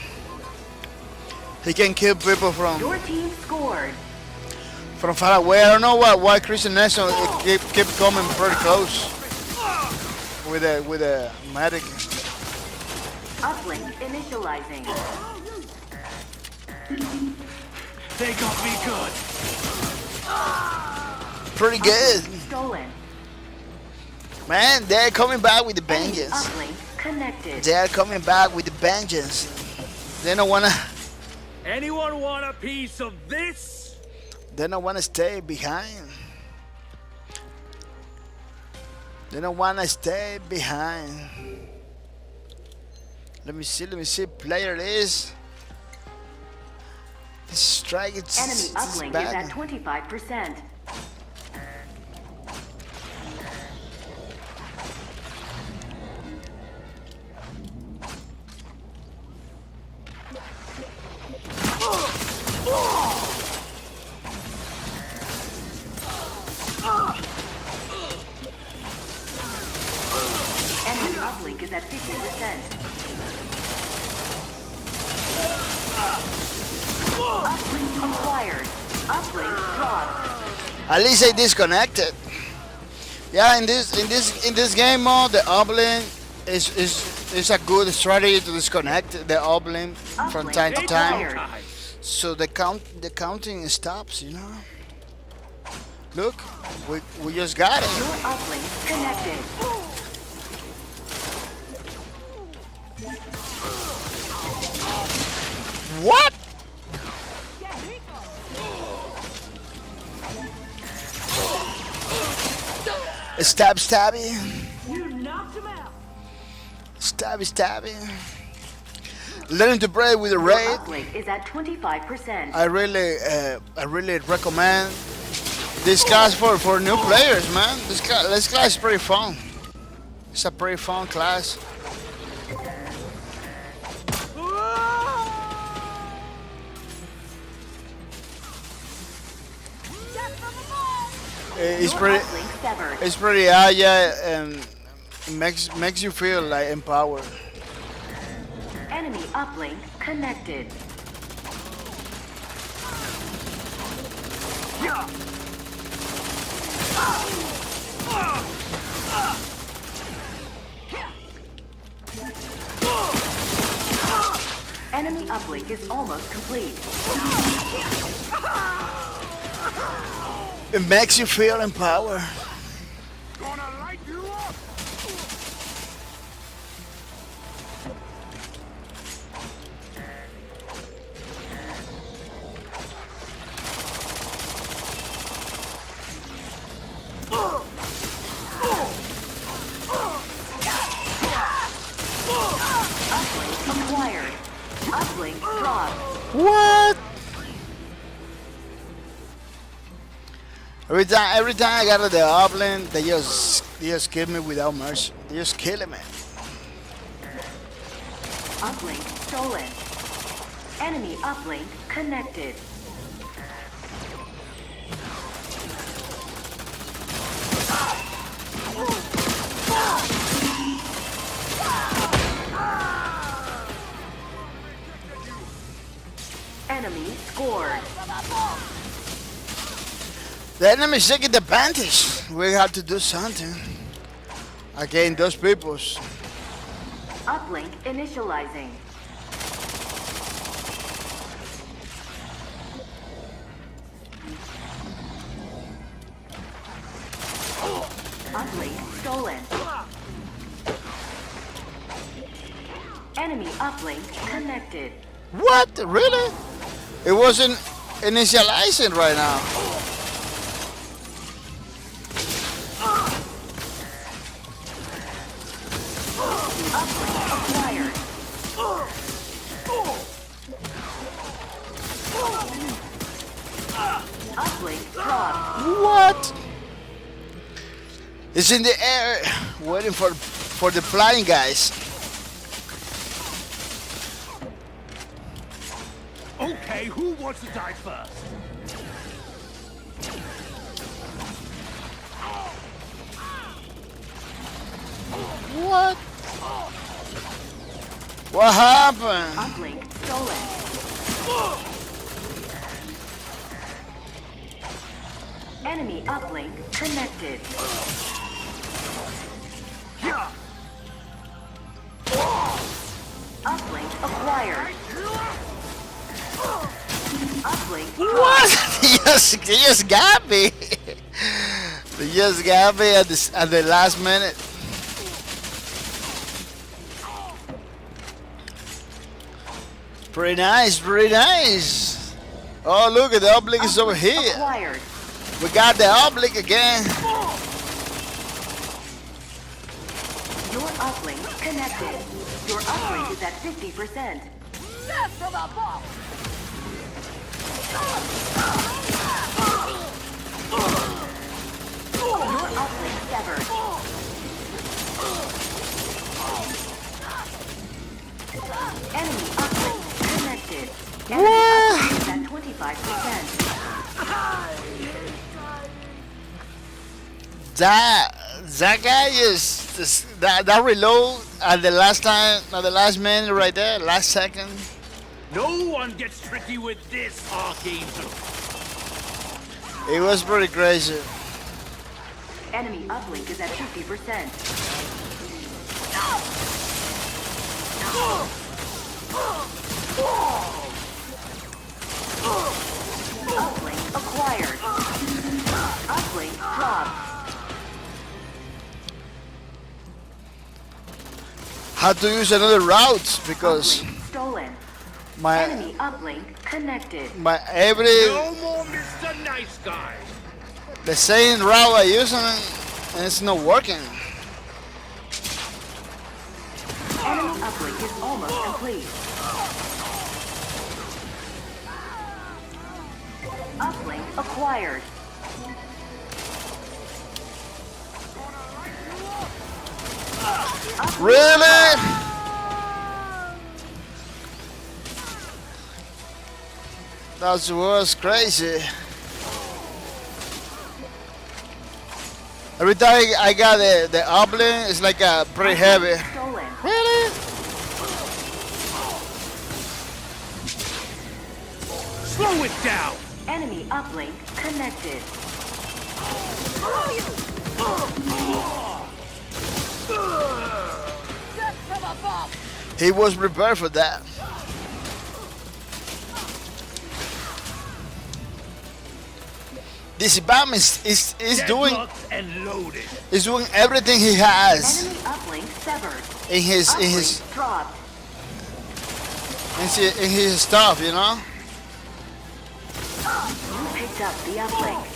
He can kill people Your team scored. from far away. I don't know why Christian Nation keep coming pretty close with a medic. Uplink initializing. They got me good. Pretty good. Stolen. Man, they're coming back with the Enemy vengeance. uplink connected. They're coming back with the vengeance. They don't wanna. Anyone want a piece of this? They don't wanna stay behind. They don't wanna stay behind. Let me see. Player is. This strike. It's Enemy uplink is at bad. 25%. Enemy uplink is at 50%. Uplink acquired. Uplink dropped. At least I disconnected. Yeah, in this game mode, the uplink is a good strategy to disconnect the uplink from time to time, so the counting stops. You know. Look, we just got it. Your uplink connected. What? Stabby. You knocked him out. Stabby. Learning to play with the Your raid. uplink is at 25%. I really recommend this class for new players, man. This class is pretty fun. It's a pretty fun class. It's Your pretty. uplink severed. It's pretty agile and makes you feel like empowered. Enemy uplink connected. Enemy uplink is almost complete. It makes you feel empowered. Gonna light you up. Uplink acquired. Uplink dropped. What? Every time I got to the uplink, they just kill me without mercy. They just killing me. Uplink stolen. Enemy uplink connected. Enemy scored. The enemy is taking the advantage. We have to do something against those peoples. Uplink initializing. Uplink stolen. Enemy uplink connected. What? Really? It wasn't initializing right now. Uplink acquired. Uplink dropped. What? It's in the air, waiting for the flying guys. Okay, who wants to die first? What? What happened? Uplink stolen. Enemy uplink connected. Uplink acquired. uplink. What? They just got me. They just got me at the last minute. Pretty nice, pretty nice. Oh, look at the uplink is over here. Acquired. We got the uplink again. Your uplink connected. Your uplink is at 50%. Your uplink severed. Enemy uplink connected. Enemy uplink is at 25%. That guy is that reload at the last minute right there, last second. No one gets tricky with this, Archangel. It was pretty crazy. Enemy uplink is at 50%. Uplink acquired. Uplink dropped. Had to use another route because Uplink stolen. my Enemy uplink connected. every No more Mr. Nice Guy. the same route I use and it's not working. Enemy uplink is almost complete. Uplink acquired. Uplink Really? That was crazy. Every time I got the uplink, it's like pretty heavy. stolen. Really? Slow it down. Enemy uplink connected. He was prepared for that. This Batman is doing Deadlocked and loaded. is doing everything he has Enemy uplink severed. in his Uplink dropped. in his stuff, you know. You picked up the uplink.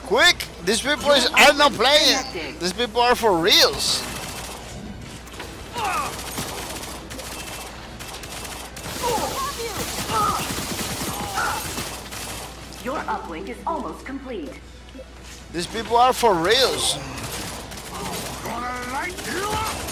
Quick! These people are not playing. These people are for reals. Your uplink is almost complete. These people are for reals. Gonna light you up.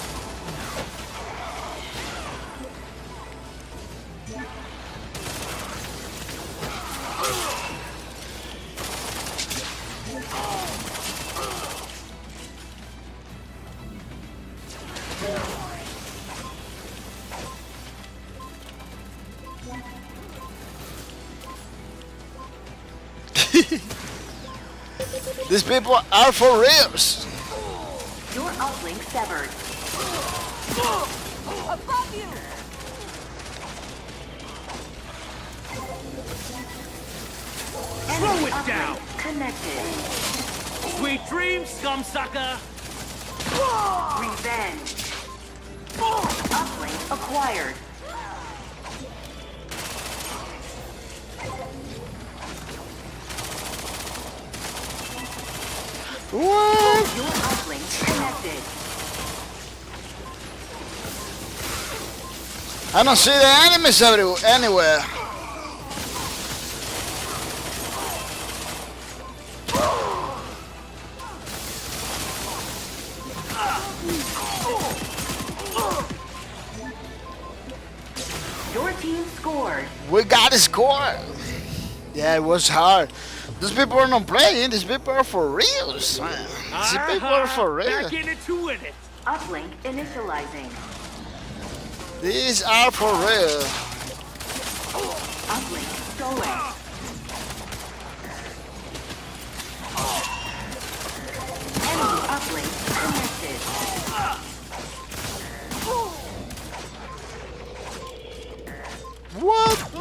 These people are for reals. Your uplink severed. Above you! Slow it down. Connected. Sweet dreams, scum sucker. Revenge. Uplink acquired. What? Your uplink connected. I don't see the enemies anywhere. Your team scored. We got a score. Yeah, it was hard. These people are not playing. These people are for reals. Man. These people are for real. Back in it to win it. Uplink initializing. These are for real. Uplink stolen. Enemy uplink connected.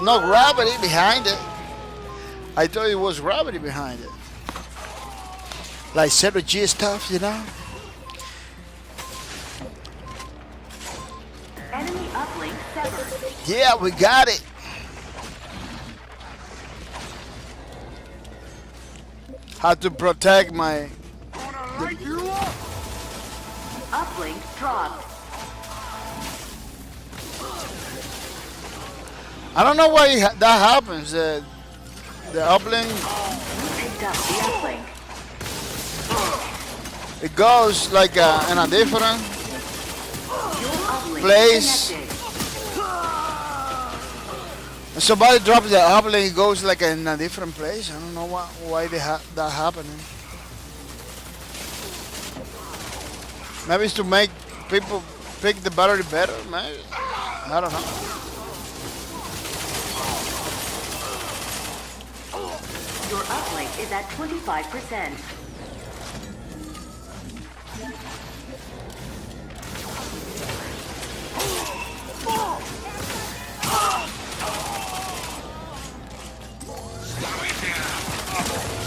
no gravity behind it. I thought it was gravity behind it. Like 0G stuff, you know? Enemy uplink severed. Yeah, we got it. How to protect my... Uplink dropped. I don't know why that happens. The uplink, Picked up the uplink. it goes like in a different Your uplink place. connected. When somebody drops the uplink, it goes like in a different place. I don't know why that happening. Maybe it's to make people pick the battery better. Maybe I don't know. Your uplink is at 25%.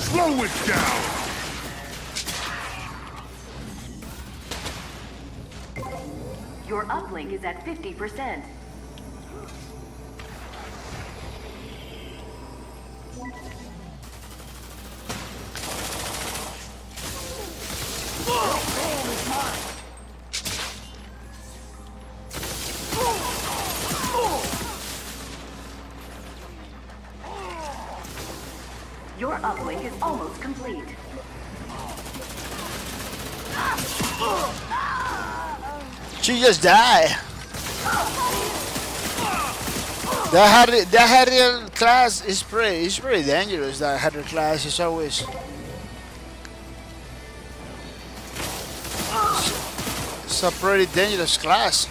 Slow it down! Your uplink is at 50%. Your uplink is almost complete. She just died. That Harrier class is pretty dangerous. That Harrier class is always. It's a pretty dangerous class.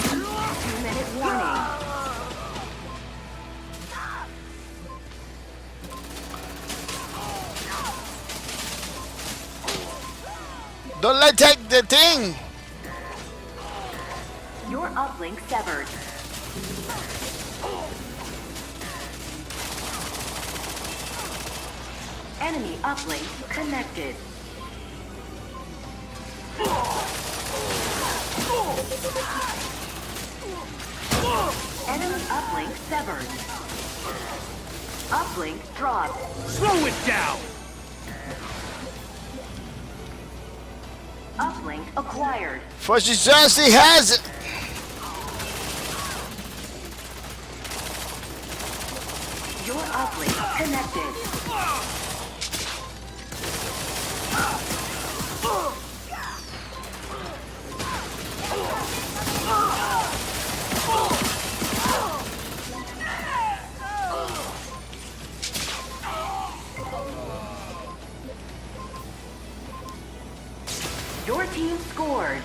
2-minute warning. Don't let take the thing. Your uplink severed. Enemy uplink connected. Enemy uplink severed. Uplink dropped. Slow it down! Uplink acquired. First Johnson has it. Your uplink connected. Your team scored.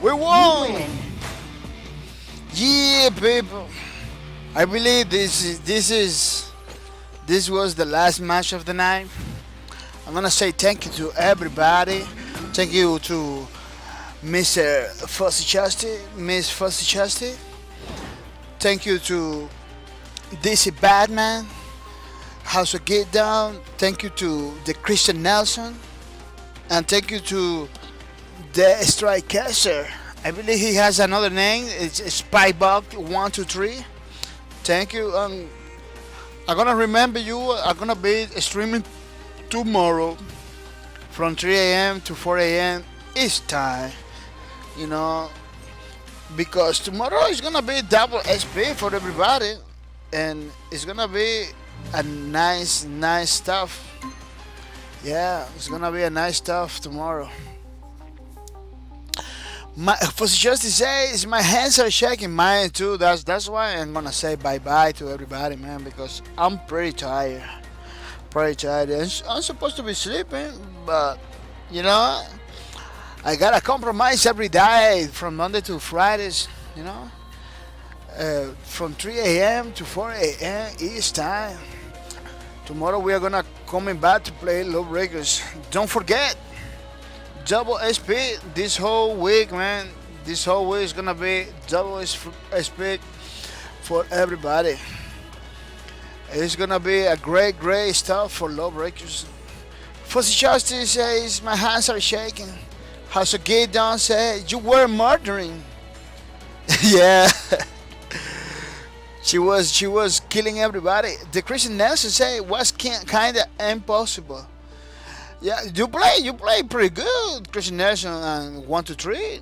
We won. Win. Yeah, people. I believe this was the last match of the night. I'm gonna say thank you to everybody. Thank you to Mr. Fussy Chasty, Miss Fussy Chasty. Thank you to DC Batman, House of Get Down. Thank you to the Christian Nelson, and thank you to the Strikecaster. I believe he has another name. It's Spybug123. Thank you. I'm gonna remember you. I'm gonna be streaming tomorrow from 3 a.m. to 4 a.m. East time. You know, because tomorrow is gonna be double SP for everybody, and it's gonna be a nice stuff. Yeah, it's gonna be a nice stuff tomorrow. For justice says my hands are shaking, mine too. That's why I'm gonna say bye bye to everybody, man, because I'm pretty tired. I'm supposed to be sleeping, but you know, I gotta compromise every day from Monday to Fridays. You know, from 3 a.m. to 4 a.m. East time. Tomorrow we are gonna coming back to play Lawbreakers. Don't forget, double SP this whole week, man. This whole week is gonna be double SP for everybody. It's gonna be a great stuff for Lawbreakers. Fuzzy Justice says, my hands are shaking. House of Gate Down said, you were murdering. Yeah. She was killing everybody. The Christian Nelson said it was kinda impossible. Yeah, you play pretty good, Christian Nelson, and 1 2 3.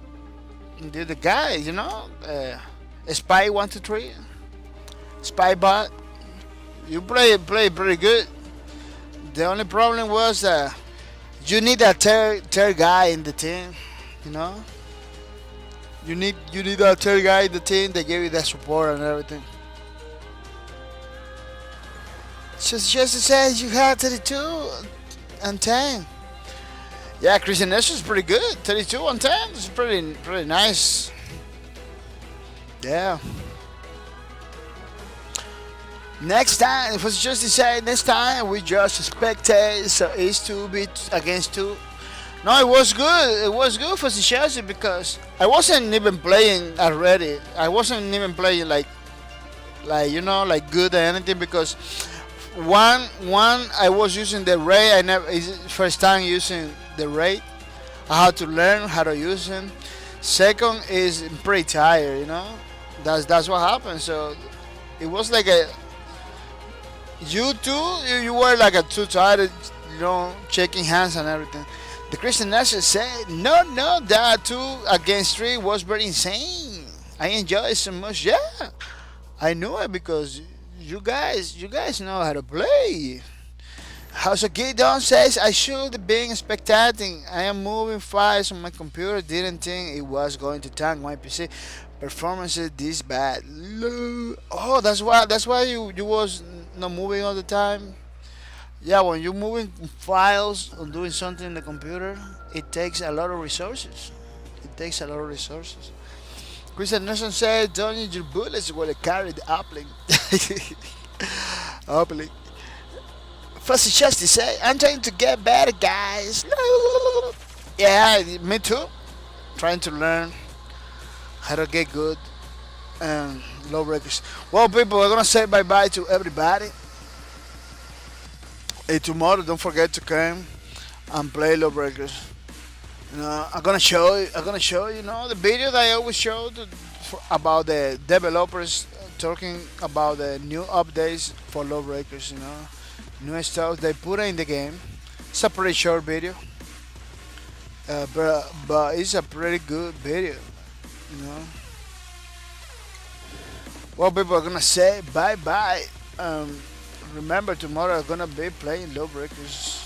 The guy, you know, Spy 1 2 3, Spy Bot. You play pretty good. The only problem was you need a third guy in the team, you know. You need a third guy in the team. They give you that support and everything. Just says you had 32 and 10. Yeah, Christian Nelson is pretty good. 32 and 10 is pretty nice. Yeah. Next time, it was just decided. Next time we just spectate, so it's 2 against 2. No, it was good. It was good for Chelsea because I wasn't even playing already. I wasn't even playing like you know, like good or anything because one I was using the Ray. It's first time using the Ray. I had to learn how to use him. Second is pretty tired, you know. That's what happened. So it was like you were like too tired, you know, shaking hands and everything. The Christian Nelson said, no, that 2 against 3 was very insane. I enjoyed it so much. Yeah, I knew it because you guys know how to play. House of Gideon says, I should have been spectating. I am moving files on my computer. Didn't think it was going to tank my PC. Performance is this bad. Oh, that's why you was not moving all the time. Yeah, when you're moving files or doing something in the computer, it takes a lot of resources. Christian Nelson said, don't use your bullets when they carry the uplink. Uplink. Fuzzy Justice said, I'm trying to get better, guys. Yeah, me too. Trying to learn how to get good. Lawbreakers. Well, people, we're gonna say bye-bye to everybody. Hey, tomorrow, don't forget to come and play Lawbreakers. You know, I'm gonna show you, you know, the video that I always show about the developers talking about the new updates for Lawbreakers. You know, new stuff they put in the game. It's a pretty short video, but it's a pretty good video. You know. Well, people are gonna say bye-bye. Remember, tomorrow I'm gonna be playing Lawbreakers.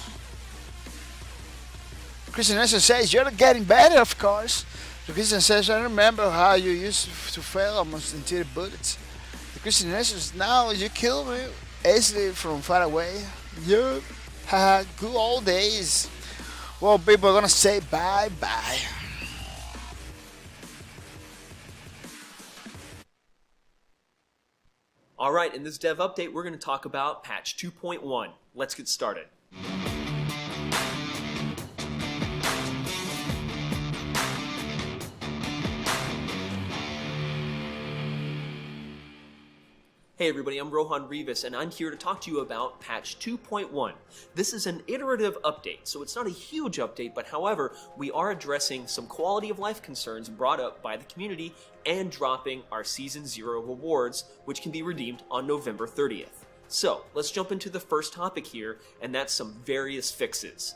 Christian Nelson says, you're getting better, of course. So Christian says, I remember how you used to fail almost into the bullets. The Christian Nelson says, now you kill me easily from far away. Yup. Haha, good old days. Well, people are gonna say bye-bye. Alright, in this dev update, we're going to talk about patch 2.1. Let's get started. Hey everybody, I'm Rohan Rivas, and I'm here to talk to you about patch 2.1. This is an iterative update, so it's not a huge update, but however, we are addressing some quality of life concerns brought up by the community and dropping our Season 0 rewards, which can be redeemed on November 30th. So, let's jump into the first topic here, and that's some various fixes.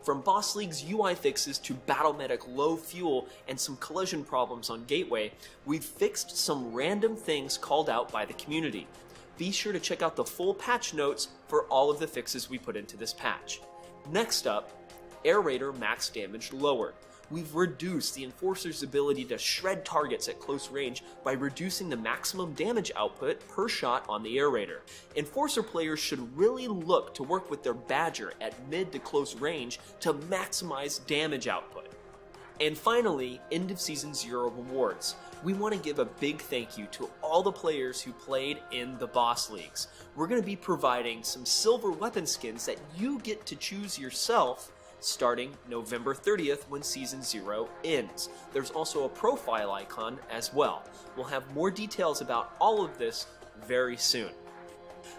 From Boss League's UI fixes to Battle-Medic low fuel and some collision problems on Gateway, we've fixed some random things called out by the community. Be sure to check out the full patch notes for all of the fixes we put into this patch. Next up, Air Raider max damage lowered. We've reduced the Enforcer's ability to shred targets at close range by reducing the maximum damage output per shot on the Air Raider. Enforcer players should really look to work with their Badger at mid to close range to maximize damage output. And finally, end of Season 0 rewards. We want to give a big thank you to all the players who played in the Boss Leagues. We're going to be providing some silver weapon skins that you get to choose yourself starting November 30th when Season 0 ends. There's also a profile icon as well. We'll have more details about all of this very soon.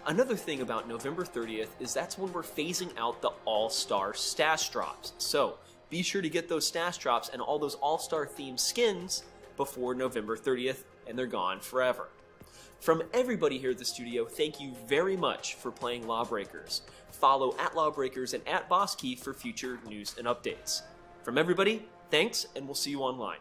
Another thing about November 30th is that's when we're phasing out the All-Star stash drops. So be sure to get those stash drops and all those All-Star themed skins before November 30th, and they're gone forever. From everybody here at the studio, thank you very much for playing Lawbreakers. Follow @Lawbreakers and @BossKey for future news and updates. From everybody, thanks, and we'll see you online.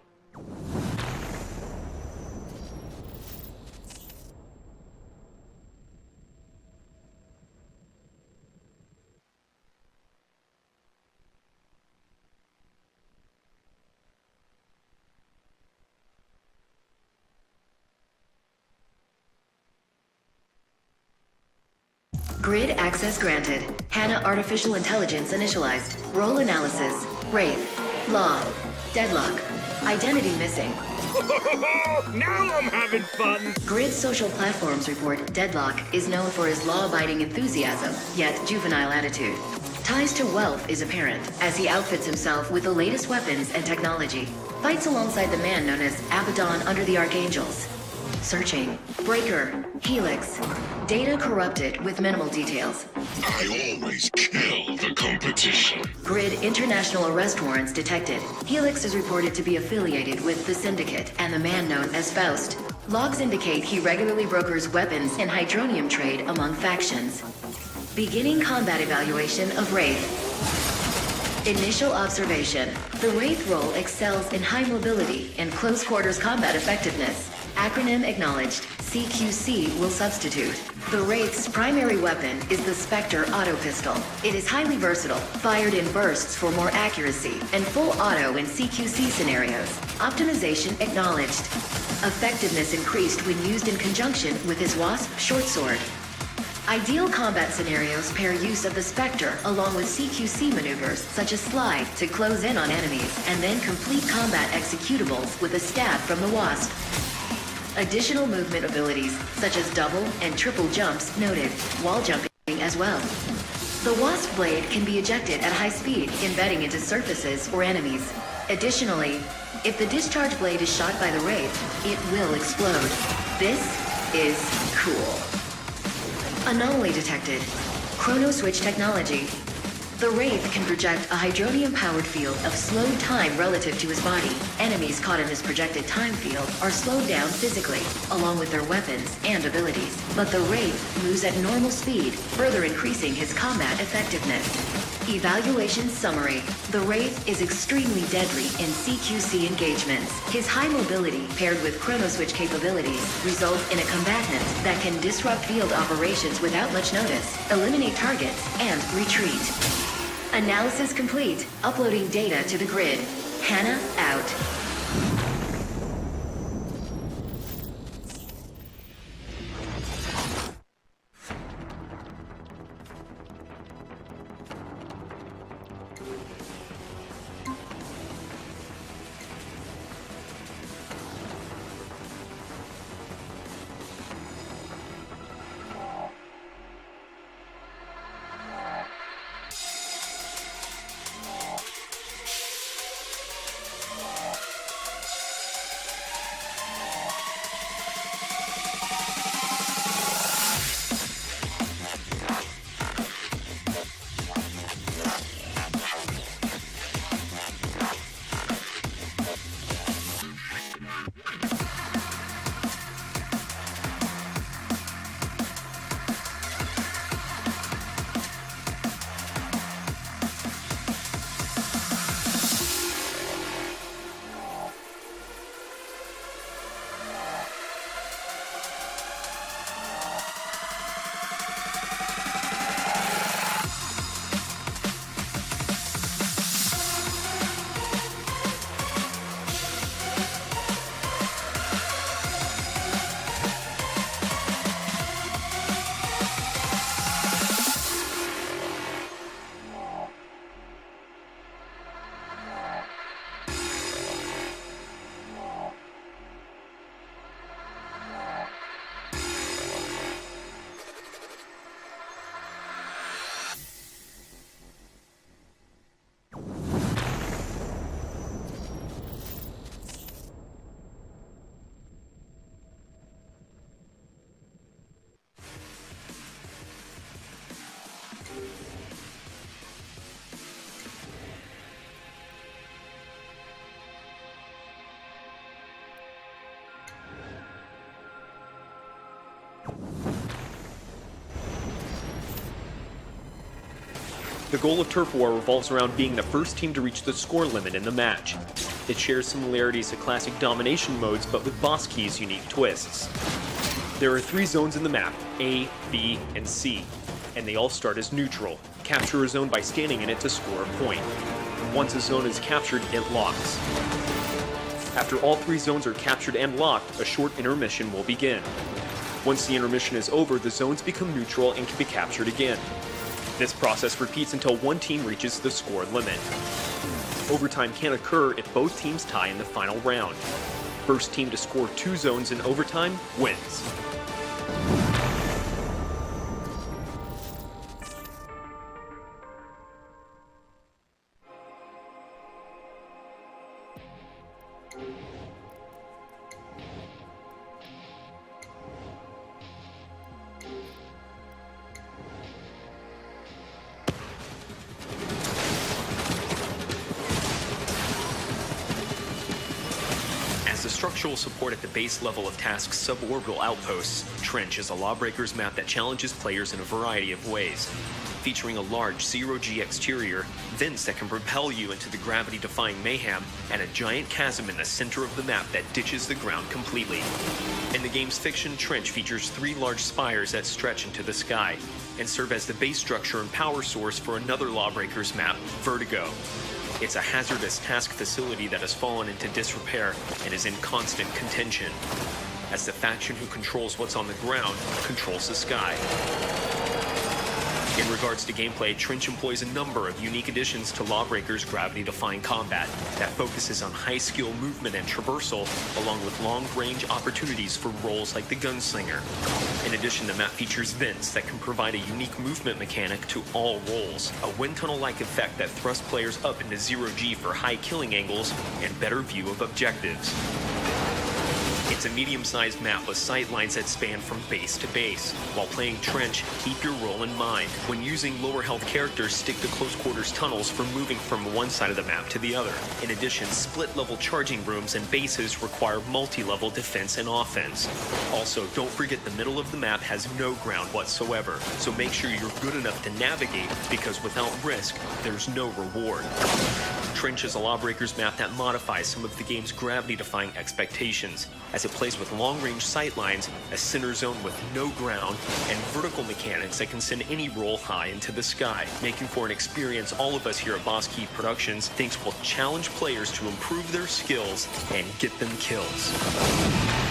Grid access granted. HANA artificial intelligence initialized. Role analysis. Wraith. Law. Deadlock. Identity missing. Now I'm having fun! Grid social platforms report Deadlock is known for his law-abiding enthusiasm, yet juvenile attitude. Ties to wealth is apparent, as he outfits himself with the latest weapons and technology. Fights alongside the man known as Abaddon under the Archangels. Searching. Breaker. Helix. Data corrupted with minimal details. I always kill the competition. Grid international arrest warrants detected. Helix is reported to be affiliated with the Syndicate and the man known as Faust. Logs indicate he regularly brokers weapons and hydronium trade among factions. Beginning combat evaluation of Wraith. Initial observation. The Wraith role excels in high mobility and close quarters combat effectiveness. Acronym acknowledged. CQC will substitute. The Wraith's primary weapon is the Spectre auto pistol. It is highly versatile, fired in bursts for more accuracy, and full auto in CQC scenarios. Optimization acknowledged. Effectiveness increased when used in conjunction with his Wasp short sword. Ideal combat scenarios pair use of the Spectre along with CQC maneuvers such as slide to close in on enemies, and then complete combat executables with a stab from the Wasp. Additional movement abilities, such as double and triple jumps, noted, wall jumping as well. The Wasp blade can be ejected at high speed, embedding into surfaces or enemies. Additionally, if the discharge blade is shot by the Wraith, it will explode. This is cool. Anomaly detected. Chrono switch technology. The Wraith can project a hydronium-powered field of slowed time relative to his body. Enemies caught in this projected time field are slowed down physically, along with their weapons and abilities. But the Wraith moves at normal speed, further increasing his combat effectiveness. Evaluation summary. The Wraith is extremely deadly in CQC engagements. His high mobility, paired with chrono switch capabilities, result in a combatant that can disrupt field operations without much notice, eliminate targets, and retreat. Analysis complete. Uploading data to the grid. HANA out. The goal of Turf War revolves around being the first team to reach the score limit in the match. It shares similarities to classic domination modes, but with Boss Key's unique twists. There are 3 zones in the map, A, B, and C, and they all start as neutral. Capture a zone by standing in it to score a point. Once a zone is captured, it locks. After all 3 zones are captured and locked, a short intermission will begin. Once the intermission is over, the zones become neutral and can be captured again. This process repeats until one team reaches the score limit. Overtime can occur if both teams tie in the final round. First team to score 2 zones in overtime wins. Structural support at the base level of Task's suborbital outposts, Trench is a Lawbreakers map that challenges players in a variety of ways. Featuring a large zero-G exterior, vents that can propel you into the gravity-defying mayhem, and a giant chasm in the center of the map that ditches the ground completely. In the game's fiction, Trench features 3 large spires that stretch into the sky, and serve as the base structure and power source for another Lawbreakers map, Vertigo. It's a hazardous task facility that has fallen into disrepair and is in constant contention, as the faction who controls what's on the ground controls the sky. In regards to gameplay, Trench employs a number of unique additions to Lawbreakers' gravity-defying combat that focuses on high-skill movement and traversal, along with long-range opportunities for roles like the Gunslinger. In addition, the map features vents that can provide a unique movement mechanic to all roles, a wind tunnel-like effect that thrusts players up into zero-G for high killing angles and better view of objectives. It's a medium-sized map with sight lines that span from base to base. While playing Trench, keep your role in mind. When using lower health characters, stick to close quarters tunnels for moving from one side of the map to the other. In addition, split-level charging rooms and bases require multi-level defense and offense. Also, don't forget the middle of the map has no ground whatsoever, so make sure you're good enough to navigate, because without risk, there's no reward. Trench is a Lawbreakers map that modifies some of the game's gravity-defying expectations, as it plays with long-range sightlines, a center zone with no ground, and vertical mechanics that can send any roll high into the sky, making for an experience all of us here at Boss Key Productions thinks will challenge players to improve their skills and get them kills.